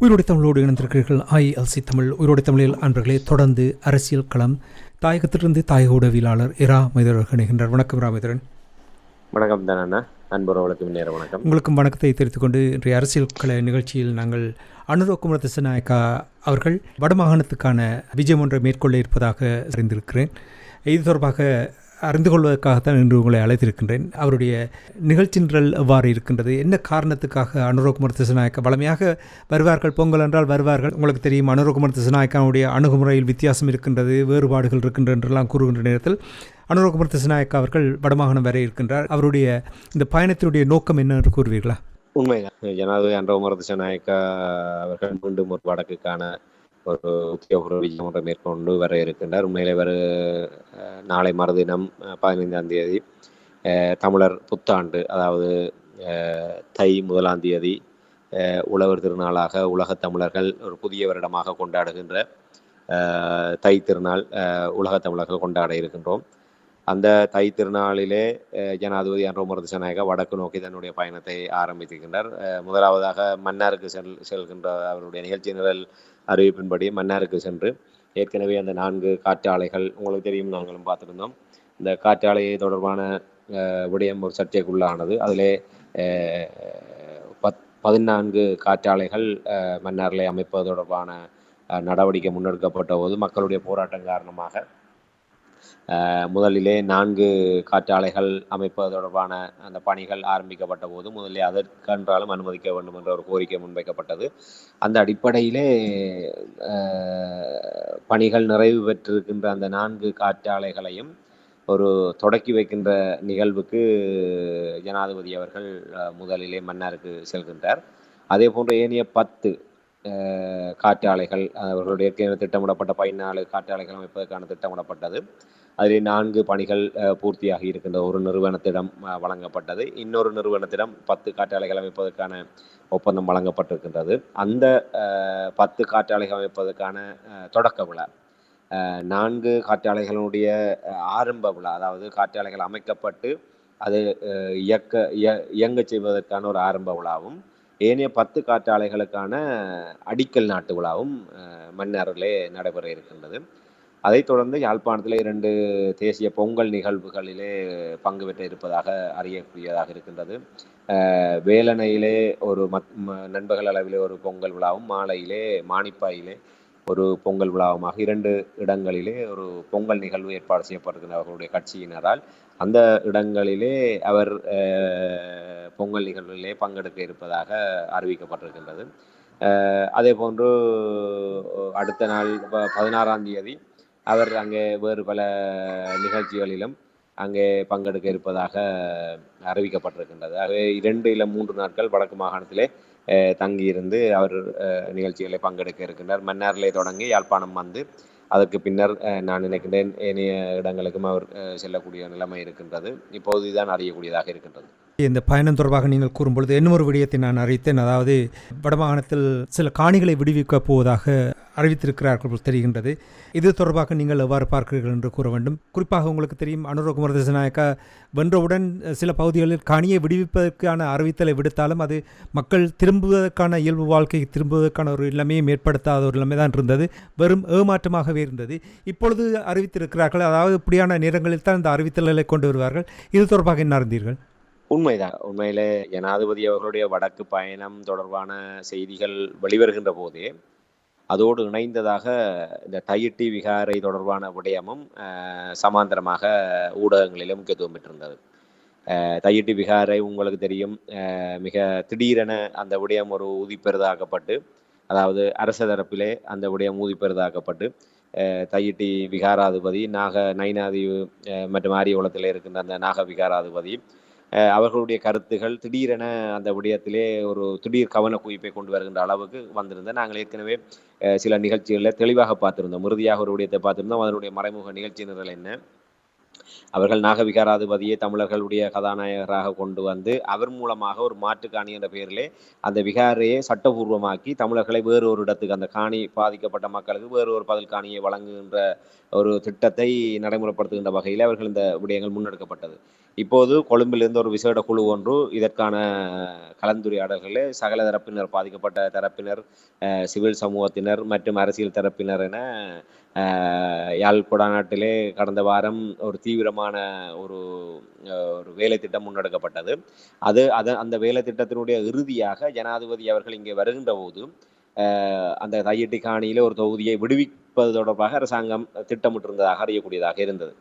உயிரோடை தமிழோடு இணைந்திருக்கிறீர்கள். ILC தமிழ் உயிரோடை தமிழில் அன்பர்களே, தொடர்ந்து அரசியல் களம் தாயகத்திலிருந்து தாயக உடவியலாளர் இரா மைதரன் இணைகின்றார். வணக்கம் இரா மைதரன். வணக்கம் தானண்ணா, அன்புறவர்களுக்கு நேர வணக்கம். உங்களுக்கும் வணக்கத்தை தெரிவித்துக் கொண்டு இன்றைய அரசியல் கள நிகழ்ச்சியில் நாங்கள் அனுர குமார திசாநாயக்கா அவர்கள் வடமாகாணத்துக்கான விஜயம் ஒன்றை மேற்கொள்ள இருப்பதாக அறிந்திருக்கிறேன். இது தொடர்பாக அறிந்து கொள்வதற்காகத்தான் இன்று உங்களை அழைத்திருக்கின்றேன். அவருடைய நிகழ்ச்சிகள் எவ்வாறு இருக்கின்றது, என்ன காரணத்துக்காக அனுரகுமார திசாநாயக்கா வளமையாக வருவார்கள், பொங்கல் என்றால் வருவார்கள். உங்களுக்கு தெரியும், அனுரகுமார திசாநாயக்காவுடைய அணுகுமுறையில் வித்தியாசம் இருக்கின்றது, வேறுபாடுகள் இருக்கின்றன என்றெல்லாம் கூறுகின்ற நேரத்தில் அனுரகுமார திசாநாயக்கா அவர்கள் வடமாகாணம் வரை இருக்கின்றார். அவருடைய இந்த பயணத்தினுடைய நோக்கம் என்ன என்று கூறுவீர்களா? உண்மைதான், ஜனாதிபதி அனுரகுமார திசாநாயக்கா அவர்கள் மீண்டும் ஒரு வடக்குக்கான ஒரு உத்தியோகபூர்வ விஜயம் ஒன்றை மேற்கொண்டு வர இருக்கின்றார். உண்மையிலே நாளை மறுதினம் 15ஆம் தேதி தமிழர் புத்தாண்டு, அதாவது தை 1ஆம் தேதி உழவர் திருநாளாக உலகத் தமிழர்கள் ஒரு புதிய வருடமாக கொண்டாடுகின்ற தை திருநாள் உலகத் தமிழர்கள் கொண்டாட இருக்கின்றோம். அந்த தை திருநாளிலே ஜனாதிபதி அனுரகுமார திசாநாயக்கா வடக்கு நோக்கி தன்னுடைய பயணத்தை ஆரம்பித்திருக்கின்றார். முதலாவதாக மன்னாருக்கு செல்கின்ற அவருடைய நிகழ்ச்சி நிரல் அறிவிப்பின்படி மன்னாருக்கு சென்று ஏற்கனவே அந்த 4 காற்றாலைகள் உங்களுக்கு தெரியும், நாங்களும் பார்த்துருந்தோம். இந்த காற்றாலை தொடர்பான விடயம் ஒரு சர்ச்சைக்குள்ளானது. அதிலே 14 காற்றாலைகள் மன்னாரிலே அமைப்பது தொடர்பான நடவடிக்கை முன்னெடுக்கப்பட்ட போது மக்களுடைய போராட்டம் காரணமாக முதலிலே 4 காற்றாலைகள் அமைப்பது தொடர்பான அந்த பணிகள் ஆரம்பிக்கப்பட்ட போது முதலில் அதற்கென்றாலும் அனுமதிக்க வேண்டும் என்ற ஒரு கோரிக்கை முன்வைக்கப்பட்டது. அந்த அடிப்படையிலே பணிகள் நிறைவு பெற்றிருக்கின்ற அந்த 4 காற்றாலைகளையும் ஒரு தொடக்கி வைக்கின்ற நிகழ்வுக்கு ஜனாதிபதி அவர்கள் முதலிலே மன்னாருக்கு செல்கின்றார். அதே போன்று ஏனைய 10 காற்றாலைகள் அவர்களுடைய திட்டமிடப்பட்ட 14 காற்றாலைகள் அமைப்பதற்கான திட்டமிடப்பட்டது. அதில் 4 பணிகள் பூர்த்தியாகி இருக்கின்ற ஒரு நிறுவனத்திடம் வழங்கப்பட்டது. இன்னொரு நிறுவனத்திடம் 10 காற்றாலைகள் அமைப்பதற்கான ஒப்பந்தம் வழங்கப்பட்டிருக்கின்றது. அந்த 10 காற்றாலைகள் அமைப்பதற்கான தொடக்க விழா, 4 காற்றாலைகளுடைய ஆரம்ப விழா, அதாவது காற்றாலைகள் அமைக்கப்பட்டு அது இயங்க செய்வதற்கான ஒரு ஆரம்ப விழாவும் ஏனைய 10 காற்றாலைகளுக்கான அடிக்கல் நாட்டு விழாவும் மன்னாரிலே நடைபெற இருக்கின்றது. அதைத் தொடர்ந்து யாழ்ப்பாணத்தில் 2 தேசிய பொங்கல் நிகழ்வுகளிலே பங்கு பெற்ற இருப்பதாக அறியக்கூடியதாக இருக்கின்றது. வேலணையிலே ஒரு நண்பகல் அளவிலே ஒரு பொங்கல் விழாவும், மாலையிலே மானிப்பாயிலே ஒரு பொங்கல் விழாவுமாக 2 இடங்களிலே ஒரு பொங்கல் நிகழ்வு ஏற்பாடு செய்யப்பட்டிருக்கின்ற அவர்களுடைய கட்சியினரால். அந்த இடங்களிலே அவர் பொங்கல் நிகழ்வுகளிலே பங்கெடுக்க இருப்பதாக அறிவிக்கப்பட்டிருக்கின்றது. அதே போன்று அடுத்த நாள் 16ஆம் தேதி அவர் அங்கே வேறு பல நிகழ்ச்சிகளிலும் அங்கே பங்கெடுக்க இருப்பதாக அறிவிக்கப்பட்டிருக்கின்றது. ஆகவே 2 இல்ல 3 நாட்கள் வடக்கு மாகாணத்திலே தங்கியிருந்து அவர் நிகழ்ச்சிகளை பங்கெடுக்க இருக்கின்றார். மன்னாரிலே தொடங்கி யாழ்ப்பாணம் வந்து அதற்கு பின்னர் நான் நினைக்கின்றேன் ஏனைய இடங்களுக்கும் அவர் செல்லக்கூடிய நிலைமை இருக்கின்றது. இப்போது இதுதான் அறியக்கூடியதாக இருக்கின்றது. இந்த பயணம் தொடர்பாக நீங்கள் கூறும்பொழுது இன்னும் ஒரு விடயத்தை நான் அறிவித்தேன். அதாவது வடமாகாணத்தில் சில காணிகளை விடுவிக்கப் போவதாக அறிவித்திருக்கிறார்கள் தெரிகின்றது. இது தொடர்பாக நீங்கள் எவ்வாறு பார்க்கிறீர்கள் என்று கூற வேண்டும். குறிப்பாக உங்களுக்கு தெரியும், அனுரகுமார திசாநாயக்கா வென்றவுடன் சில பகுதிகளில் காணியை விடுவிப்பதற்கான அறிவித்தலை விடுத்தாலும் அது மக்கள் திரும்புவதற்கான இயல்பு வாழ்க்கைக்கு திரும்புவதற்கான ஒரு நிலைமையை ஏற்படுத்தாத ஒரு நிலைமை தான் இருந்தது. வெறும் ஏமாற்றமாகவே இருந்தது. இப்பொழுது அறிவித்திருக்கிறார்கள், அதாவது இப்படியான நேரங்களில் தான் இந்த அறிவித்தல்களை கொண்டு வருவார்கள். இது தொடர்பாக என்ன அறிந்தீர்கள்? உண்மைதான். உண்மையிலே ஜனாதிபதி அவர்களுடைய வடக்கு பயணம் தொடர்பான செய்திகள் வெளிவருகின்ற போதே அதோடு இணைந்ததாக இந்த தையிட்டி விகாரை தொடர்பான விடயமும் சமாந்தரமாக ஊடகங்களிலும் முக்கியத்துவம் பெற்றிருந்தது. தையிட்டி விகாரை உங்களுக்கு தெரியும், மிக திடீரென அந்த விடயம் ஒரு ஊதிப்பெரிதாக்கப்பட்டு, அதாவது அரச தரப்பிலே அந்த விடயம் ஊதிப்பெரிதாக்கப்பட்டு தையிட்டி விகாராதிபதி நைனாதீவு மற்றும் ஆரியகுளத்தில் இருக்கின்ற அந்த நாக விகாராதிபதி அவர்களுடைய கருத்துகள் திடீரென அந்த விடயத்திலே ஒரு திடீர் கவன குவிப்பை கொண்டு வருகின்ற அளவுக்கு வந்திருந்தது. நாங்கள் ஏற்கனவே சில நிகழ்ச்சிகளில் தெளிவாக பார்த்திருந்தோம். இறுதியாக ஒரு விடயத்தை பார்த்திருந்தோம். அதனுடைய மறைமுக நிகழ்ச்சி நிரல் என்ன, அவர்கள் நாகவிகாராதிபதியை தமிழர்களுடைய கதாநாயகராக கொண்டு வந்து அவர் மூலமாக ஒரு மாற்று காணி என்ற பெயரிலே அந்த விகாரையை சட்டபூர்வமாக்கி தமிழர்களை வேறு ஒரு இடத்துக்கு அந்த காணி பாதிக்கப்பட்ட மக்களுக்கு வேறு ஒரு பதில் காணியை வழங்குகின்ற ஒரு திட்டத்தை நடைமுறைப்படுத்துகின்ற வகையில் அவர்கள் இந்த விடயங்கள் முன்னெடுக்கப்பட்டது. இப்போது கொழும்பிலிருந்து ஒரு விசேட குழு ஒன்று இதற்கான கலந்துரையாடல்களே சகல தரப்பினர், பாதிக்கப்பட்ட தரப்பினர், சிவில் சமூகத்தினர் மற்றும் அரசியல் தரப்பினர் என யாழ் குடாநாட்டிலே கடந்த வாரம் ஒரு தீவிரமான ஒரு ஒரு வேலை திட்டம் முன்னெடுக்கப்பட்டது. அந்த வேலை திட்டத்தினுடைய இறுதியாக ஜனாதிபதி அவர்கள் இங்கே வருகின்ற போது அந்த தையிட்டி காணியில ஒரு தொகுதியை விடுவிப்பது தொடர்பாக அரசாங்கம் திட்டமிட்டிருந்ததாக அறியக்கூடியதாக இருந்தது.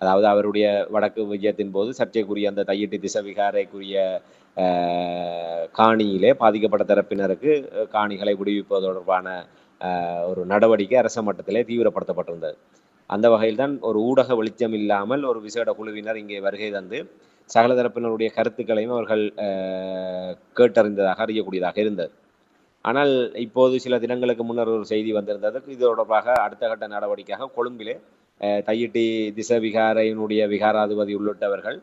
அதாவது அவருடைய வடக்கு விஜயத்தின் போது சர்ச்சைக்குரிய அந்த தையிட்டி திசவிகாரைக்குரிய காணியிலே பாதிக்கப்பட்ட தரப்பினருக்கு காணிகளை விடுவிப்பது தொடர்பான ஒரு நடவடிக்கை அரச மட்டத்திலே தீவிரப்படுத்தப்பட்டிருந்தது. அந்த வகையில் தான் ஒரு ஊடக வெளிச்சம் இல்லாமல் ஒரு விசேட குழுவினர் இங்கே வருகை தந்து சகல தரப்பினருடைய கருத்துக்களையும் அவர்கள் கேட்டறிந்ததாக அறியக்கூடியதாக இருந்தது. ஆனால் இப்போது சில தினங்களுக்கு முன்னர் ஒரு செய்தி வந்திருந்தது. இது தொடர்பாக அடுத்த கட்ட நடவடிக்கையாக கொழும்பிலே தையிட்டி திசவிகாரையினுடைய விகாராதிபதி உள்ளிட்டவர்கள்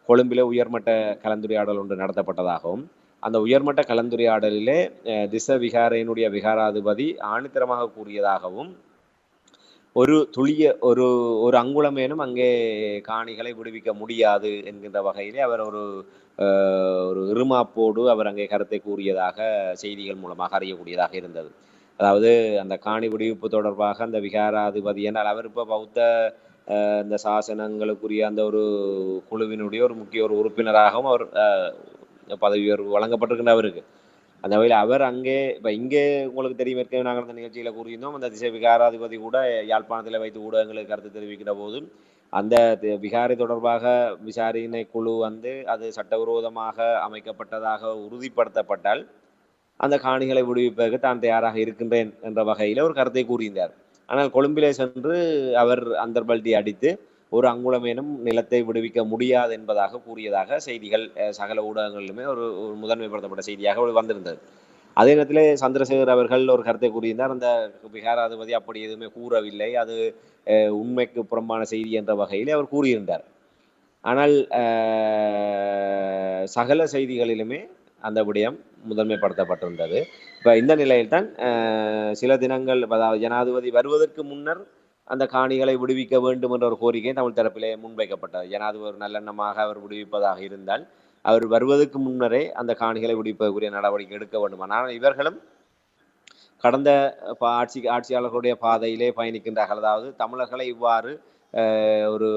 கொழும்பிலே உயர்மட்ட கலந்துரையாடல் ஒன்று நடத்தப்பட்டதாகவும் அந்த உயர்மட்ட கலந்துரையாடலிலே திசவிகாரையினுடைய விகாராதிபதி ஆணித்தரமாக கூறியதாகவும் ஒரு துளிய ஒரு ஒரு அங்குலமேனும் அங்கே காணிகளை விடுவிக்க முடியாது என்கின்ற வகையிலே அவர் ஒரு இருமாப்போடு அவர் அங்கே கருத்தை கூறியதாக செய்திகள் மூலமாக அறியக்கூடியதாக இருந்தது. அதாவது அந்த காணி விடுவிப்பு தொடர்பாக அந்த விகாராதிபதி என்றால் அவர் இப்போ பௌத்த இந்த சாசனங்களுக்குரிய அந்த ஒரு குழுவினுடைய ஒரு முக்கிய ஒரு உறுப்பினராகவும் அவர் பதவி உயர்வு வழங்கப்பட்டிருக்கின்ற அவருக்கு. அந்த வகையில் அவர் அங்கே இப்போ இங்கே உங்களுக்கு தெரியும், ஏற்கனவே நாங்கள் அந்த நிகழ்ச்சியில் கூறியிருந்தோம். அந்த திசை விகாராதிபதி கூட யாழ்ப்பாணத்தில் வைத்து ஊடகங்களுக்கு கருத்து தெரிவிக்கிற போதும் அந்த விகாரை தொடர்பாக விசாரணை குழு வந்து அது சட்டவிரோதமாக அமைக்கப்பட்டதாக உறுதிப்படுத்தப்பட்டால் அந்த காணிகளை விடுவிப்பதற்கு தான் தயாராக இருக்கின்றேன் என்ற வகையில் ஒரு கருத்தை கூறியிருந்தார். ஆனால் கொழும்பிலே சென்று அவர் அந்தர்பல்டி அடித்து ஒரு அங்குலமேனும் நிலத்தை விடுவிக்க முடியாது என்பதாக கூறியதாக செய்திகள் சகல ஊடகங்களிலுமே ஒரு முதன்மைப்படுத்தப்பட்ட செய்தியாக வந்திருந்தது. அதே நேரத்தில் சந்திரசேகர் அவர்கள் ஒரு கருத்தை கூறியிருந்தார். அந்த விகாராதிபதி அப்படி எதுவுமே கூறவில்லை, அது உண்மைக்கு புறம்பான செய்தி என்ற வகையில் அவர் கூறியிருந்தார். ஆனால் சகல செய்திகளிலுமே அந்த விடயம் முதன்மைப்படுத்தப்பட்டிருந்தது. இப்போ இந்த நிலையில்தான் சில தினங்கள், அதாவது ஜனாதிபதி வருவதற்கு முன்னர் அந்த காணிகளை விடுவிக்க வேண்டும் என்ற ஒரு கோரிக்கை தமிழ் தரப்பிலே முன்வைக்கப்பட்டது. ஜனாதிபதி ஒரு நல்லெண்ணமாக அவர் விடுவிப்பதாக இருந்தால் அவர் வருவதற்கு முன்னரே அந்த காணிகளை விடுவிப்பதற்குரிய நடவடிக்கை எடுக்க வேண்டும். ஆனால் இவர்களும் கடந்த ஆட்சியாளர்களுடைய பாதையிலே பயணிக்கின்றார்கள். அதாவது தமிழர்களை இவ்வாறு ஒரு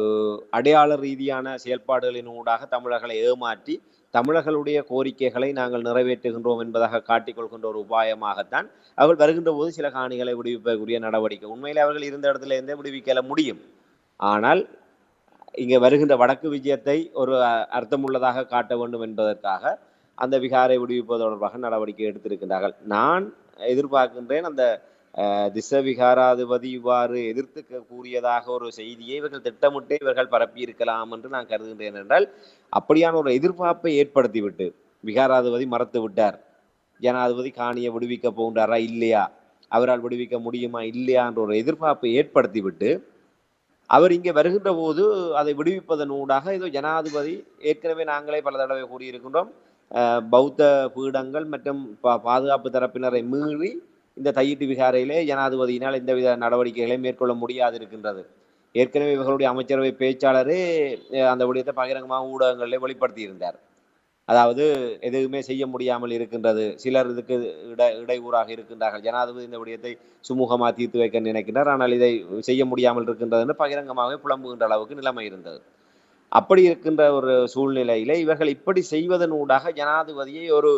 அடையாள ரீதியான செயல்பாடுகளின் ஊடாக தமிழர்களை ஏமாற்றி தமிழர்களுடைய கோரிக்கைகளை நாங்கள் நிறைவேற்றுகின்றோம் என்பதாக காட்டிக்கொள்கின்ற ஒரு உபாயமாகத்தான் அவர்கள் வருகின்ற போது சில காணிகளை விடுவிப்பதற்குரிய நடவடிக்கை. உண்மையிலே அவர்கள் இருந்த இடத்துல இருந்தே விடுவிக்க முடியும். ஆனால் இங்கே வருகின்ற வடக்கு விஜயத்தை ஒரு அர்த்தமுள்ளதாக காட்ட வேண்டும் என்பதற்காக அந்த விகாரை விடுவிப்பது தொடர்பாக நடவடிக்கை எடுத்திருக்கின்றார்கள். நான் எதிர்பார்க்கின்றேன் அந்த திசவிகாராதிபதி இவ்வாறு எதிர்த்து கூறியதாக ஒரு செய்தியை இவர்கள் திட்டமிட்டு இவர்கள் பரப்பி இருக்கலாம் என்று நான் கருதுகின்றேன். என்றால் அப்படியான ஒரு எதிர்பார்ப்பை ஏற்படுத்திவிட்டு விகாராதிபதி மறுத்து விட்டார், ஜனாதிபதி காணியை விடுவிக்க போகின்றாரா இல்லையா, அவரால் விடுவிக்க முடியுமா இல்லையா என்ற ஒரு எதிர்பார்ப்பை ஏற்படுத்திவிட்டு அவர் இங்கே வருகின்ற போது அதை விடுவிப்பதன் ஊடாக ஏதோ ஜனாதிபதி ஏற்கனவே நாங்களே பல தடவை கூறியிருக்கின்றோம், பௌத்த பீடங்கள் மற்றும் பாதுகாப்பு தரப்பினரை மீறி இந்த தையிட்டி விகாரையிலே ஜனாதிபதியினால் எந்தவித நடவடிக்கைகளை மேற்கொள்ள முடியாது இருக்கின்றது. ஏற்கனவே இவர்களுடைய அமைச்சரவை பேச்சாளரே அந்த விடயத்தை பகிரங்கமாக ஊடகங்களிலே வெளிப்படுத்தியிருந்தார். அதாவது எதுவுமே செய்ய முடியாமல் இருக்கின்றது, சிலர் இதுக்கு இடையூறாக இருக்கின்றார்கள், ஜனாதிபதி இந்த விடயத்தை சுமூகமாக தீர்த்து வைக்க நினைக்கின்றார், ஆனால் இதை செய்ய முடியாமல் இருக்கின்றது என்று பகிரங்கமாக புலம்புகின்ற அளவுக்கு நிலைமை இருந்தது. அப்படி இருக்கின்ற ஒரு சூழ்நிலையில இவர்கள் இப்படி செய்வதன் ஊடாக ஜனாதிபதியை ஒரு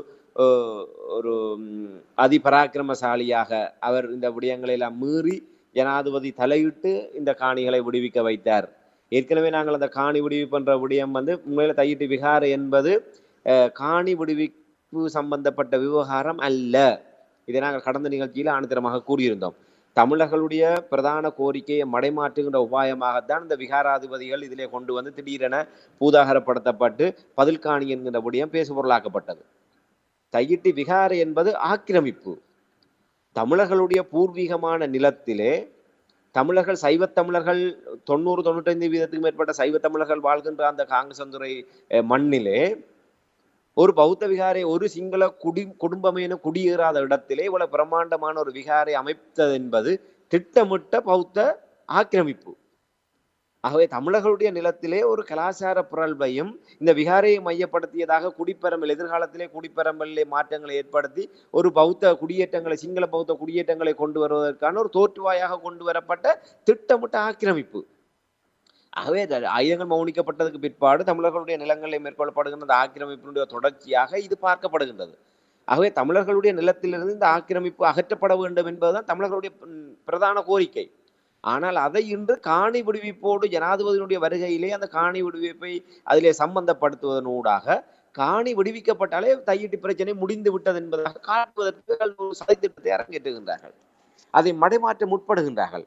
ஒரு அதிபராக்கிரமசாலியாக அவர் இந்த விடயங்களை எல்லாம் மீறி ஜனாதிபதி தலையிட்டு இந்த காணிகளை விடுவிக்க வைத்தார். ஏற்கனவே நாங்கள் அந்த காணி விடுவிப்புன்ற விடயம் வந்து உண்மையில தையிட்டி விகாரை என்பது காணி விடுவிப்பு சம்பந்தப்பட்ட விவகாரம் அல்ல. இதை நாங்கள் கடந்த நிகழ்ச்சியில் ஆணித்தரமாக கூறியிருந்தோம். தமிழர்களுடைய பிரதான கோரிக்கையை மடைமாற்றுகின்ற உபாயமாகத்தான் இந்த விகாராதிபதிகள் இதிலே கொண்டு வந்து திடீரென பூதாகரப்படுத்தப்பட்டு பதில் காணி என்கின்ற விடயம் பேசுபொருளாக்கப்பட்டது. தையிட்டி விகாரை என்பது ஆக்கிரமிப்பு. தமிழர்களுடைய பூர்வீகமான நிலத்திலே தமிழர்கள் சைவத் தமிழர்கள் 90-95% மேற்பட்ட சைவத் தமிழர்கள் வாழ்கின்ற அந்த காங்கேசன்துறை மண்ணிலே ஒரு பௌத்த விகாரை ஒரு சிங்கள குடும்பமேனும் குடியேறாத இடத்திலே இவ்வளவு பிரம்மாண்டமான ஒரு விகாரை அமைத்தது என்பது திட்டமிட்ட பௌத்த ஆக்கிரமிப்பு. ஆகவே தமிழர்களுடைய நிலத்திலே ஒரு கலாச்சார பிறழ்வையும் இந்த விகாரையை மையப்படுத்தியதாக குடிப்பெரம்பல் எதிர்காலத்திலே குடிப்பெரம்பலிலே மாற்றங்களை ஏற்படுத்தி ஒரு பௌத்த குடியேற்றங்களை சிங்கள பௌத்த குடியேற்றங்களை கொண்டு வருவதற்கான ஒரு தோற்றுவாயாக கொண்டு வரப்பட்ட திட்டமிட்ட ஆக்கிரமிப்பு. ஆகவே ஆயுதங்கள் மௌனிக்கப்பட்டதுக்கு பிற்பாடு தமிழர்களுடைய நிலங்களில் மேற்கொள்ளப்படுகின்ற அந்த ஆக்கிரமிப்பினுடைய தொடர்ச்சியாக இது பார்க்கப்படுகின்றது. ஆகவே தமிழர்களுடைய நிலத்திலிருந்து இந்த ஆக்கிரமிப்பு அகற்றப்பட வேண்டும் என்பதுதான் தமிழர்களுடைய பிரதான கோரிக்கை. ஆனால் அதை இன்று காணி விடுவிப்போடு ஜனாதிபதியினுடைய வருகையிலே அந்த காணி விடுவிப்பை அதிலே சம்பந்தப்படுத்துவதனூடாக காணி விடுவிக்கப்பட்டாலே தையிட்டு பிரச்சனை முடிந்து விட்டது என்பதாக காட்டுவதற்கு ஒரு சதித்திட்டத்தை அரங்கேற்றுகின்றார்கள். அதை மடைமாற்ற முற்படுகின்றார்கள்.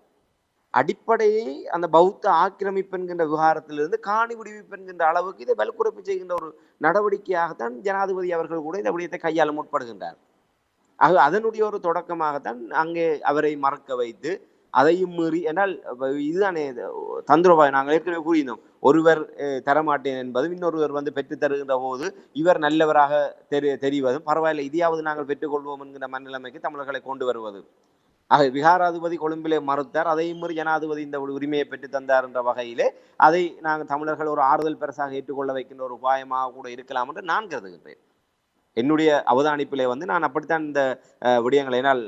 அடிப்படையை அந்த பௌத்த ஆக்கிரமிப்பு என்கின்ற விவகாரத்திலிருந்து காணி விடுவிப்பு என்கின்ற அளவுக்கு இதை வலுக்குறைப்பு செய்கின்ற ஒரு நடவடிக்கையாகத்தான் ஜனாதிபதி அவர்கள் கூட இந்த விடயத்தை கையாள முற்படுகின்றார். ஆக அதனுடைய ஒரு தொடக்கமாகத்தான் அங்கே அவரை மறக்க வைத்து அதையும் மீறி, என்றால் இதுதானே தந்திரோபாயம். நாங்கள் ஏற்கனவே கூறினோம், ஒருவர் தரமாட்டேன் என்பதும் இன்னொருவர் பெற்று தருகின்ற போது இவர் நல்லவராக தெரிவதும் பரவாயில்லை, இதையாவது நாங்கள் பெற்றுக்கொள்வோம் என்கிற மனநிலைமைக்கு தமிழர்களை கொண்டு வருவது. ஆக விகாராதிபதி கொழும்பிலே மறுத்தார், அதையும் மீறி ஜனாதிபதி இந்த உரிமையை பெற்று தந்தார் என்ற வகையிலே அதை நாங்கள் தமிழர்கள் ஒரு ஆறுதல் பெருசாக ஏற்றுக்கொள்ள வைக்கின்ற ஒரு உபாயமாக கூட இருக்கலாம் என்று நான் கருதுகின்றேன். என்னுடைய அவதானிப்பிலே நான் அப்படித்தான் இந்த விடயங்களை, ஏனால்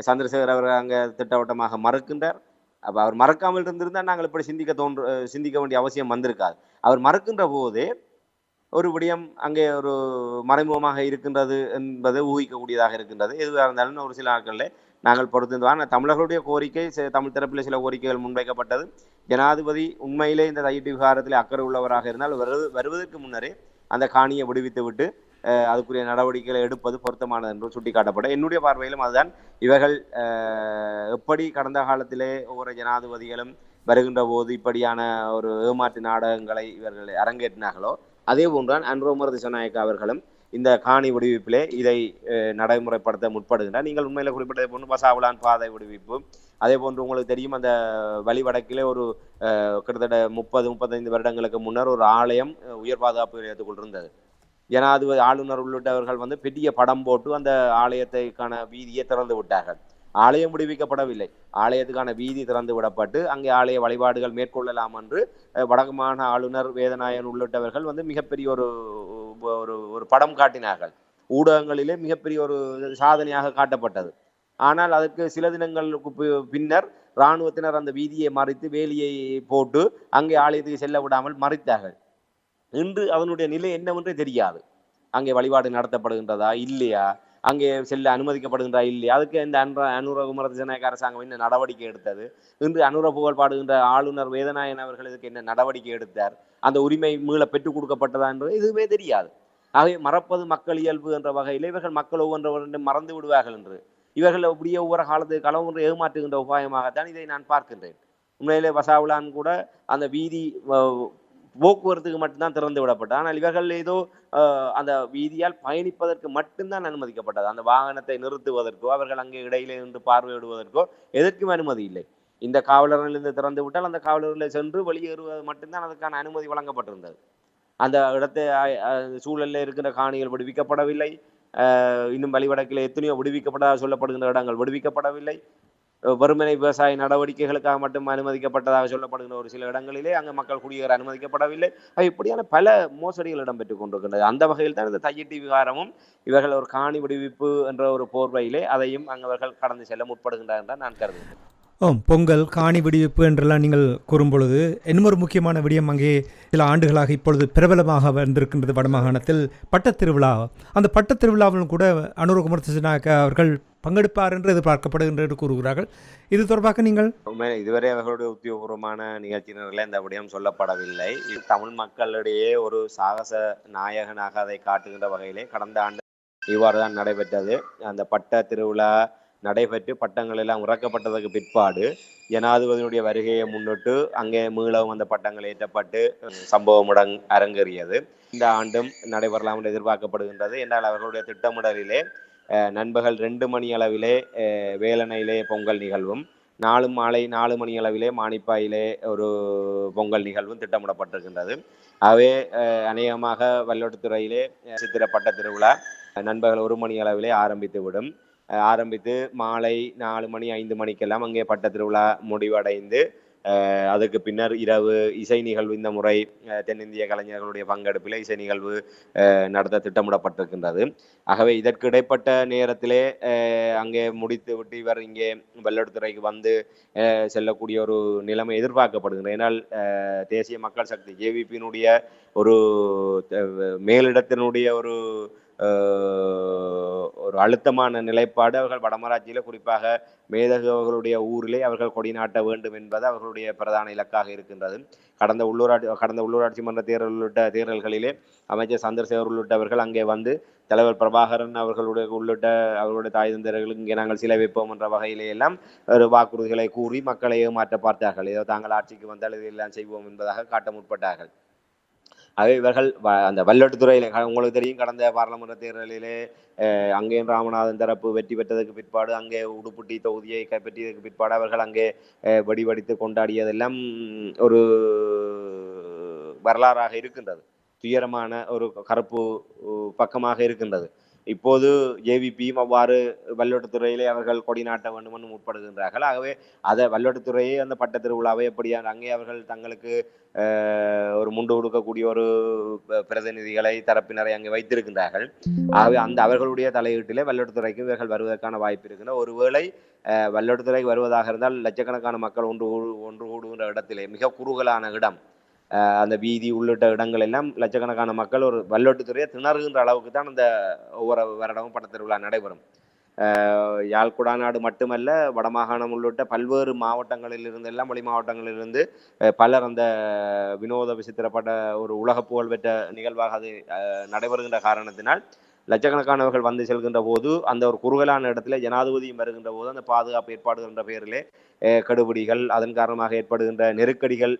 சந்திரசேகர் அவர் அங்கே திட்டவட்டமாக மறுக்கின்றார். அப்போ அவர் மறக்காமல் இருந்திருந்தால் நாங்கள் இப்படி சிந்திக்க வேண்டிய அவசியம் வந்திருக்காது. அவர் மறுக்கின்ற போதே ஒரு விடயம் அங்கே ஒரு மறைமுகமாக இருக்கின்றது என்பதை ஊகிக்கக்கூடியதாக இருக்கின்றது. எதுவாக இருந்தாலும் ஒரு சில நாட்களில் நாங்கள் பொறுத்திருந்தோம். தமிழர்களுடைய கோரிக்கை, தமிழ் தரப்பில் சில கோரிக்கைகள் முன்வைக்கப்பட்டது. ஜனாதிபதி உண்மையிலே இந்த தையிட்டு விவகாரத்தில் அக்கறை உள்ளவராக இருந்தால் வருவதற்கு முன்னரே அந்த காணியை விடுவித்து விட்டு அதுக்குரிய நடவடிக்கைகளை எடுப்பது பொருத்தமானது என்று சுட்டிக்காட்டப்பட, என்னுடைய பார்வையிலும் அதுதான். இவர்கள் எப்படி கடந்த காலத்திலே ஒவ்வொரு ஜனாதிபதிகளும் வருகின்ற போது இப்படியான ஒரு ஏமாற்று நாடகங்களை இவர்கள் அரங்கேற்றினார்களோ, அதே போன்றான் அன்ரோமர் திசாநாயக்க அவர்களும் இந்த காணி விடுவிப்பிலே இதை நடைமுறைப்படுத்த முற்படுகின்றார். நீங்கள் உண்மையில குறிப்பிட்டதை போன்று பசாவலான் பாதை விடுவிப்பு, அதே போன்று உங்களுக்கு தெரியும், அந்த வழிவடக்கிலே ஒரு கிட்டத்தட்ட 30-35 வருடங்களுக்கு முன்னர் ஒரு ஆலயம் உயர் பாதுகாப்பு நிலையத்துக்குள் இருந்தது. ஜனாதிபதி ஆளுநர் உள்ளிட்டவர்கள் பெரிய படம் போட்டு அந்த ஆலயத்துக்கான வீதியை திறந்து விட்டார்கள். ஆலயம் விடுவிக்கப்படவில்லை, ஆலயத்துக்கான வீதி திறந்து விடப்பட்டு அங்கே ஆலய வழிபாடுகள் மேற்கொள்ளலாம் என்று வடக்கு மாகாண ஆளுநர் வேதநாயகன் உள்ளிட்டவர்கள் மிகப்பெரிய ஒரு படம் காட்டினார்கள். ஊடகங்களிலே மிகப்பெரிய ஒரு சாதனையாக காட்டப்பட்டது. ஆனால் அதற்கு சில தினங்களுக்கு பின்னர் இராணுவத்தினர் அந்த வீதியை மறைத்து வேலியை போட்டு அங்கே ஆலயத்துக்கு செல்ல விடாமல் மறைத்தார்கள். இன்று அதனுடைய நிலை என்னவென்றே தெரியாது. அங்கே வழிபாடு நடத்தப்படுகின்றதா இல்லையா, அங்கே செல்ல அனுமதிக்கப்படுகின்றா இல்லையா, அதுக்கு இந்த அனுர திசாநாயக்க அரசாங்கம் என்ன நடவடிக்கை எடுத்தது, இன்று அனுர புகழ் பாடுகின்ற ஆளுநர் வேதநாயகன் அவர்கள் இதுக்கு என்ன நடவடிக்கை எடுத்தார், அந்த உரிமை மீள பெற்றுக் கொடுக்கப்பட்டதா என்பது எதுவுமே தெரியாது. ஆகவே மறப்பது மக்கள் இயல்பு என்ற வகையில் இவர்கள் மக்கள் ஒவ்வொன்றவர்களும் மறந்து விடுவார்கள் என்று இவர்கள் அப்படியே ஒவ்வொரு காலத்துக்கு களவொன்று ஏமாற்றுகின்ற உபாயமாகத்தான் இதை நான் பார்க்கின்றேன். உண்மையிலே வசாவுலான் கூட அந்த வீதி போக்குவரத்துக்கு மட்டும்தான் திறந்து விடப்பட்டது. ஆனால் இவர்கள் ஏதோ அந்த வீதியால் பயணிப்பதற்கு மட்டும்தான் அனுமதிக்கப்பட்டது. அந்த வாகனத்தை நிறுத்துவதற்கோ அவர்கள் அங்கே இடையிலே நின்று பார்வையிடுவதற்கோ எதற்கும் அனுமதி இல்லை. இந்த காவலர்களிலிருந்து திறந்து விட்டால் அந்த காவலர்களை சென்று வெளியேறுவது மட்டும்தான் அதற்கான அனுமதி வழங்கப்பட்டிருந்தது. அந்த இடத்தை சூழலில் இருக்கிற காணிகள் விடுவிக்கப்படவில்லை. இன்னும் வழிவடக்கில் எத்தனையோ விடுவிக்கப்பட்டதாக சொல்லப்படுகின்ற இடங்கள் விடுவிக்கப்படவில்லை. வறுமனை விவசாய நடவடிக்கைகளுக்காக மட்டும் அனுமதிக்கப்பட்டதாக சொல்லப்படுகின்ற ஒரு சில இடங்களிலே அங்கே மக்கள் குடியேற அனுமதிக்கப்படவில்லை. இப்படியான பல மோசடிகள் இடம்பெற்றுக் கொண்டிருக்கின்றது. அந்த வகையில் தான் இந்த தையிட்டு விவகாரமும் இவர்கள் ஒரு காணி விடுவிப்பு என்ற ஒரு போர்வையிலே அதையும் அவர்கள் கடந்து செல்ல முற்படுகின்றார் என்று நான் கருதுகிறேன். பொங்கல், காணி விடுவிப்பு என்றெல்லாம் நீங்கள் கூறும்பொழுது இன்னும் ஒரு முக்கியமான விடயம், அங்கே சில ஆண்டுகளாக இப்பொழுது பிரபலமாக வந்திருக்கின்றது வடமாகாணத்தில் பட்டத்திருவிழா. அந்த பட்டத்திருவிழாவிலும் கூட அனுரகுமார் திசாநாயக்க அவர்கள் பங்கெடுப்பார் என்று எதிர்பார்க்கப்படுகின்ற என்று கூறுகிறார்கள். இது தொடர்பாக நீங்கள் இதுவரை அவர்களுடைய உத்தியோகபூர்வமான நிகழ்ச்சியினரில் இந்த விடயம் சொல்லப்படவில்லை. இது தமிழ் மக்களிடையே ஒரு சாகச நாயகனாக அதை காட்டுகின்ற வகையிலே கடந்த ஆண்டு இவ்வாறு தான் நடைபெற்றது. அந்த பட்ட திருவிழா நடைபெற்று பட்டங்கள் எல்லாம் இறக்கப்பட்டதற்கு பிற்பாடு ஜனாதிபதியினுடைய வருகையை முன்னிட்டு அங்கே மீளவும் அந்த பட்டங்கள் ஏற்றப்பட்டு சம்பவம் அரங்கேறியது. இந்த ஆண்டும் நடைபெறலாம் என்று எதிர்பார்க்கப்படுகின்றது. என்றால் அவர்களுடைய திட்டமிடலிலே நண்பகல் 2 மணி அளவிலே வேலணையிலே பொங்கல் நிகழ்வும், நாளும் மாலை 4 மணி அளவிலே மானிப்பாயிலே ஒரு பொங்கல் நிகழ்வும் திட்டமிடப்பட்டிருக்கின்றது. ஆகவே அநேகமாக வல்வெட்டித்துறையிலே சித்திரை பட்ட திருவிழா நண்பகல் 1 மணி அளவிலே ஆரம்பித்துவிடும். ஆரம்பித்து மாலை 4 மணி 5 மணிக்கெல்லாம் அங்கே பட்ட திருவிழா முடிவடைந்து அதுக்கு பின்னர் இரவு இசை நிகழ்வு இந்த முறை தென்னிந்திய கலைஞர்களுடைய பங்கெடுப்பில் இசை நிகழ்வு நடத்த திட்டமிடப்பட்டிருக்கின்றது. ஆகவே இதற்கு இடைப்பட்ட நேரத்திலே அங்கே முடித்து விட்டு இவர் இங்கே வல்வெட்டித்துறைக்கு வந்து செல்லக்கூடிய ஒரு நிலைமை எதிர்பார்க்கப்படுகிறது. ஏனால் தேசிய மக்கள் சக்தி ஜேவிபியினுடைய ஒரு மேலிடத்தினுடைய ஒரு அழுத்தமான நிலைப்பாடு அவர்கள் வடமராட்சியில் குறிப்பாக மேதகு அவர்களுடைய ஊரிலே அவர்கள் கொடி நாட்ட வேண்டும் என்பது அவர்களுடைய பிரதான இலக்காக இருக்கின்றது. கடந்த உள்ளூராட்சி மன்ற தேர்தல் உள்ளிட்ட தேர்தல்களிலே அமைச்சர் சந்திரசேகர் உள்ளிட்டவர்கள் அங்கே வந்து தலைவர் பிரபாகரன் அவர்களுடைய உள்ளிட்ட அவர்களுடைய தாய் தந்தையர்களுக்கு இங்கே நாங்கள் சிலை வைப்போம் என்ற வகையிலே எல்லாம் ஒரு வாக்குறுதிகளை கூறி மக்களை ஏமாற்ற பார்த்தார்கள். ஏதோ தாங்கள் ஆட்சிக்கு வந்தால் இதையெல்லாம் செய்வோம் என்பதாக காட்ட முற்பட்டார்கள். ஆகவே இவர்கள் அந்த வல்வெட்டித்துறையில உங்களுக்கு தெரியும், கடந்த பாராளுமன்ற தேர்தலிலே அங்கேயும் ராமநாதன் தரப்பு வெற்றி பெற்றதுக்கு பிற்பாடு அங்கே உடுப்புட்டி தொகுதியை கைப்பற்றியதற்கு பிற்பாடு அவர்கள் அங்கே வெடிவடித்து கொண்டாடியதெல்லாம் ஒரு வரலாறாக இருக்கின்றது. துயரமான ஒரு கருப்பு பக்கமாக இருக்கின்றது. இப்போது ஜேவிபியும் அவ்வாறு வல்வெட்டித்துறையிலே அவர்கள் கொடி நாட்ட வேண்டும் என்று முற்படுகின்றார்கள். ஆகவே அதை வல்வெட்டித்துறையை அந்த பட்ட திருவிழாவை எப்படியான அங்கே அவர்கள் தங்களுக்கு ஒரு முண்டு கொடுக்கக்கூடிய ஒரு பிரதிநிதிகளை தரப்பினரை அங்கே வைத்திருக்கின்றார்கள். ஆகவே அந்த அவர்களுடைய தலையீட்டிலே வல்வெட்டித்துறைக்கு இவர்கள் வருவதற்கான வாய்ப்பு இருக்கின்ற ஒருவேளை வல்வெட்டித்துறைக்கு வருவதாக இருந்தால் லட்சக்கணக்கான மக்கள் ஒன்று கூடுகின்ற இடத்திலே மிக குறுகலான இடம், அந்த வீதி உள்ளிட்ட இடங்கள் எல்லாம் லட்சக்கணக்கான மக்கள் ஒரு வல்வெட்டித்துறையை திணறுகின்ற அளவுக்கு தான் அந்த ஒவ்வொரு வருடமும் பட்ட திருவிழா நடைபெறும். யாழ் குடாநாடு மட்டுமல்ல, வடமாகாணம் உள்ளிட்ட பல்வேறு மாவட்டங்களில் இருந்து எல்லாம் வெளி மாவட்டங்களிலிருந்து பலர் அந்த வினோத விசித்திரப்பட்ட ஒரு உலக புகழ் பெற்ற நிகழ்வாக அது நடைபெறுகின்ற காரணத்தினால் லட்சக்கணக்கானவர்கள் வந்து செல்கின்ற போது அந்த ஒரு குறுகலான இடத்துல ஜனாதிபதியும் வருகின்ற போது அந்த பாதுகாப்பு ஏற்பாடுகள் என்ற பெயரிலே கெடுபிடிகள், அதன் காரணமாக ஏற்படுகின்ற நெருக்கடிகள்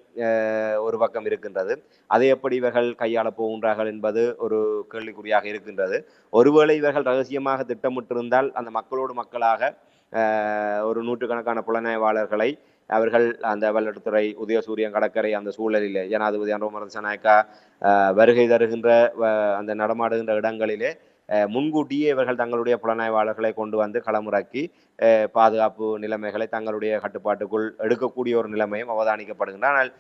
ஒரு பக்கம் இருக்கின்றது. அதை எப்படி இவர்கள் கையாளப் போகின்றார்கள் என்பது ஒரு கேள்விக்குறியாக இருக்கின்றது. ஒருவேளை இவர்கள் ரகசியமாக திட்டமிட்டிருந்தால் அந்த மக்களோடு மக்களாக ஒரு நூற்றுக்கணக்கான புலனாய்வாளர்களை அவர்கள் அந்த வல்வெட்டித்துறை உதயசூரியன் கடற்கரை அந்த சூழலிலே ஜனாதிபதி அனுரகுமார திசாநாயக்கா வருகை தருகின்ற அந்த நடமாடுகின்ற இடங்களிலே முன்கூட்டியே இவர்கள் தங்களுடைய புலனாய்வாளர்களை கொண்டு வந்து களமிறக்கி பாதுகாப்பு நிலைமைகளை தங்களுடைய கட்டுப்பாட்டுக்குள் எடுக்கக்கூடிய ஒரு நிலைமையும் அவதானிக்கப்படுகின்றன. ஆனால்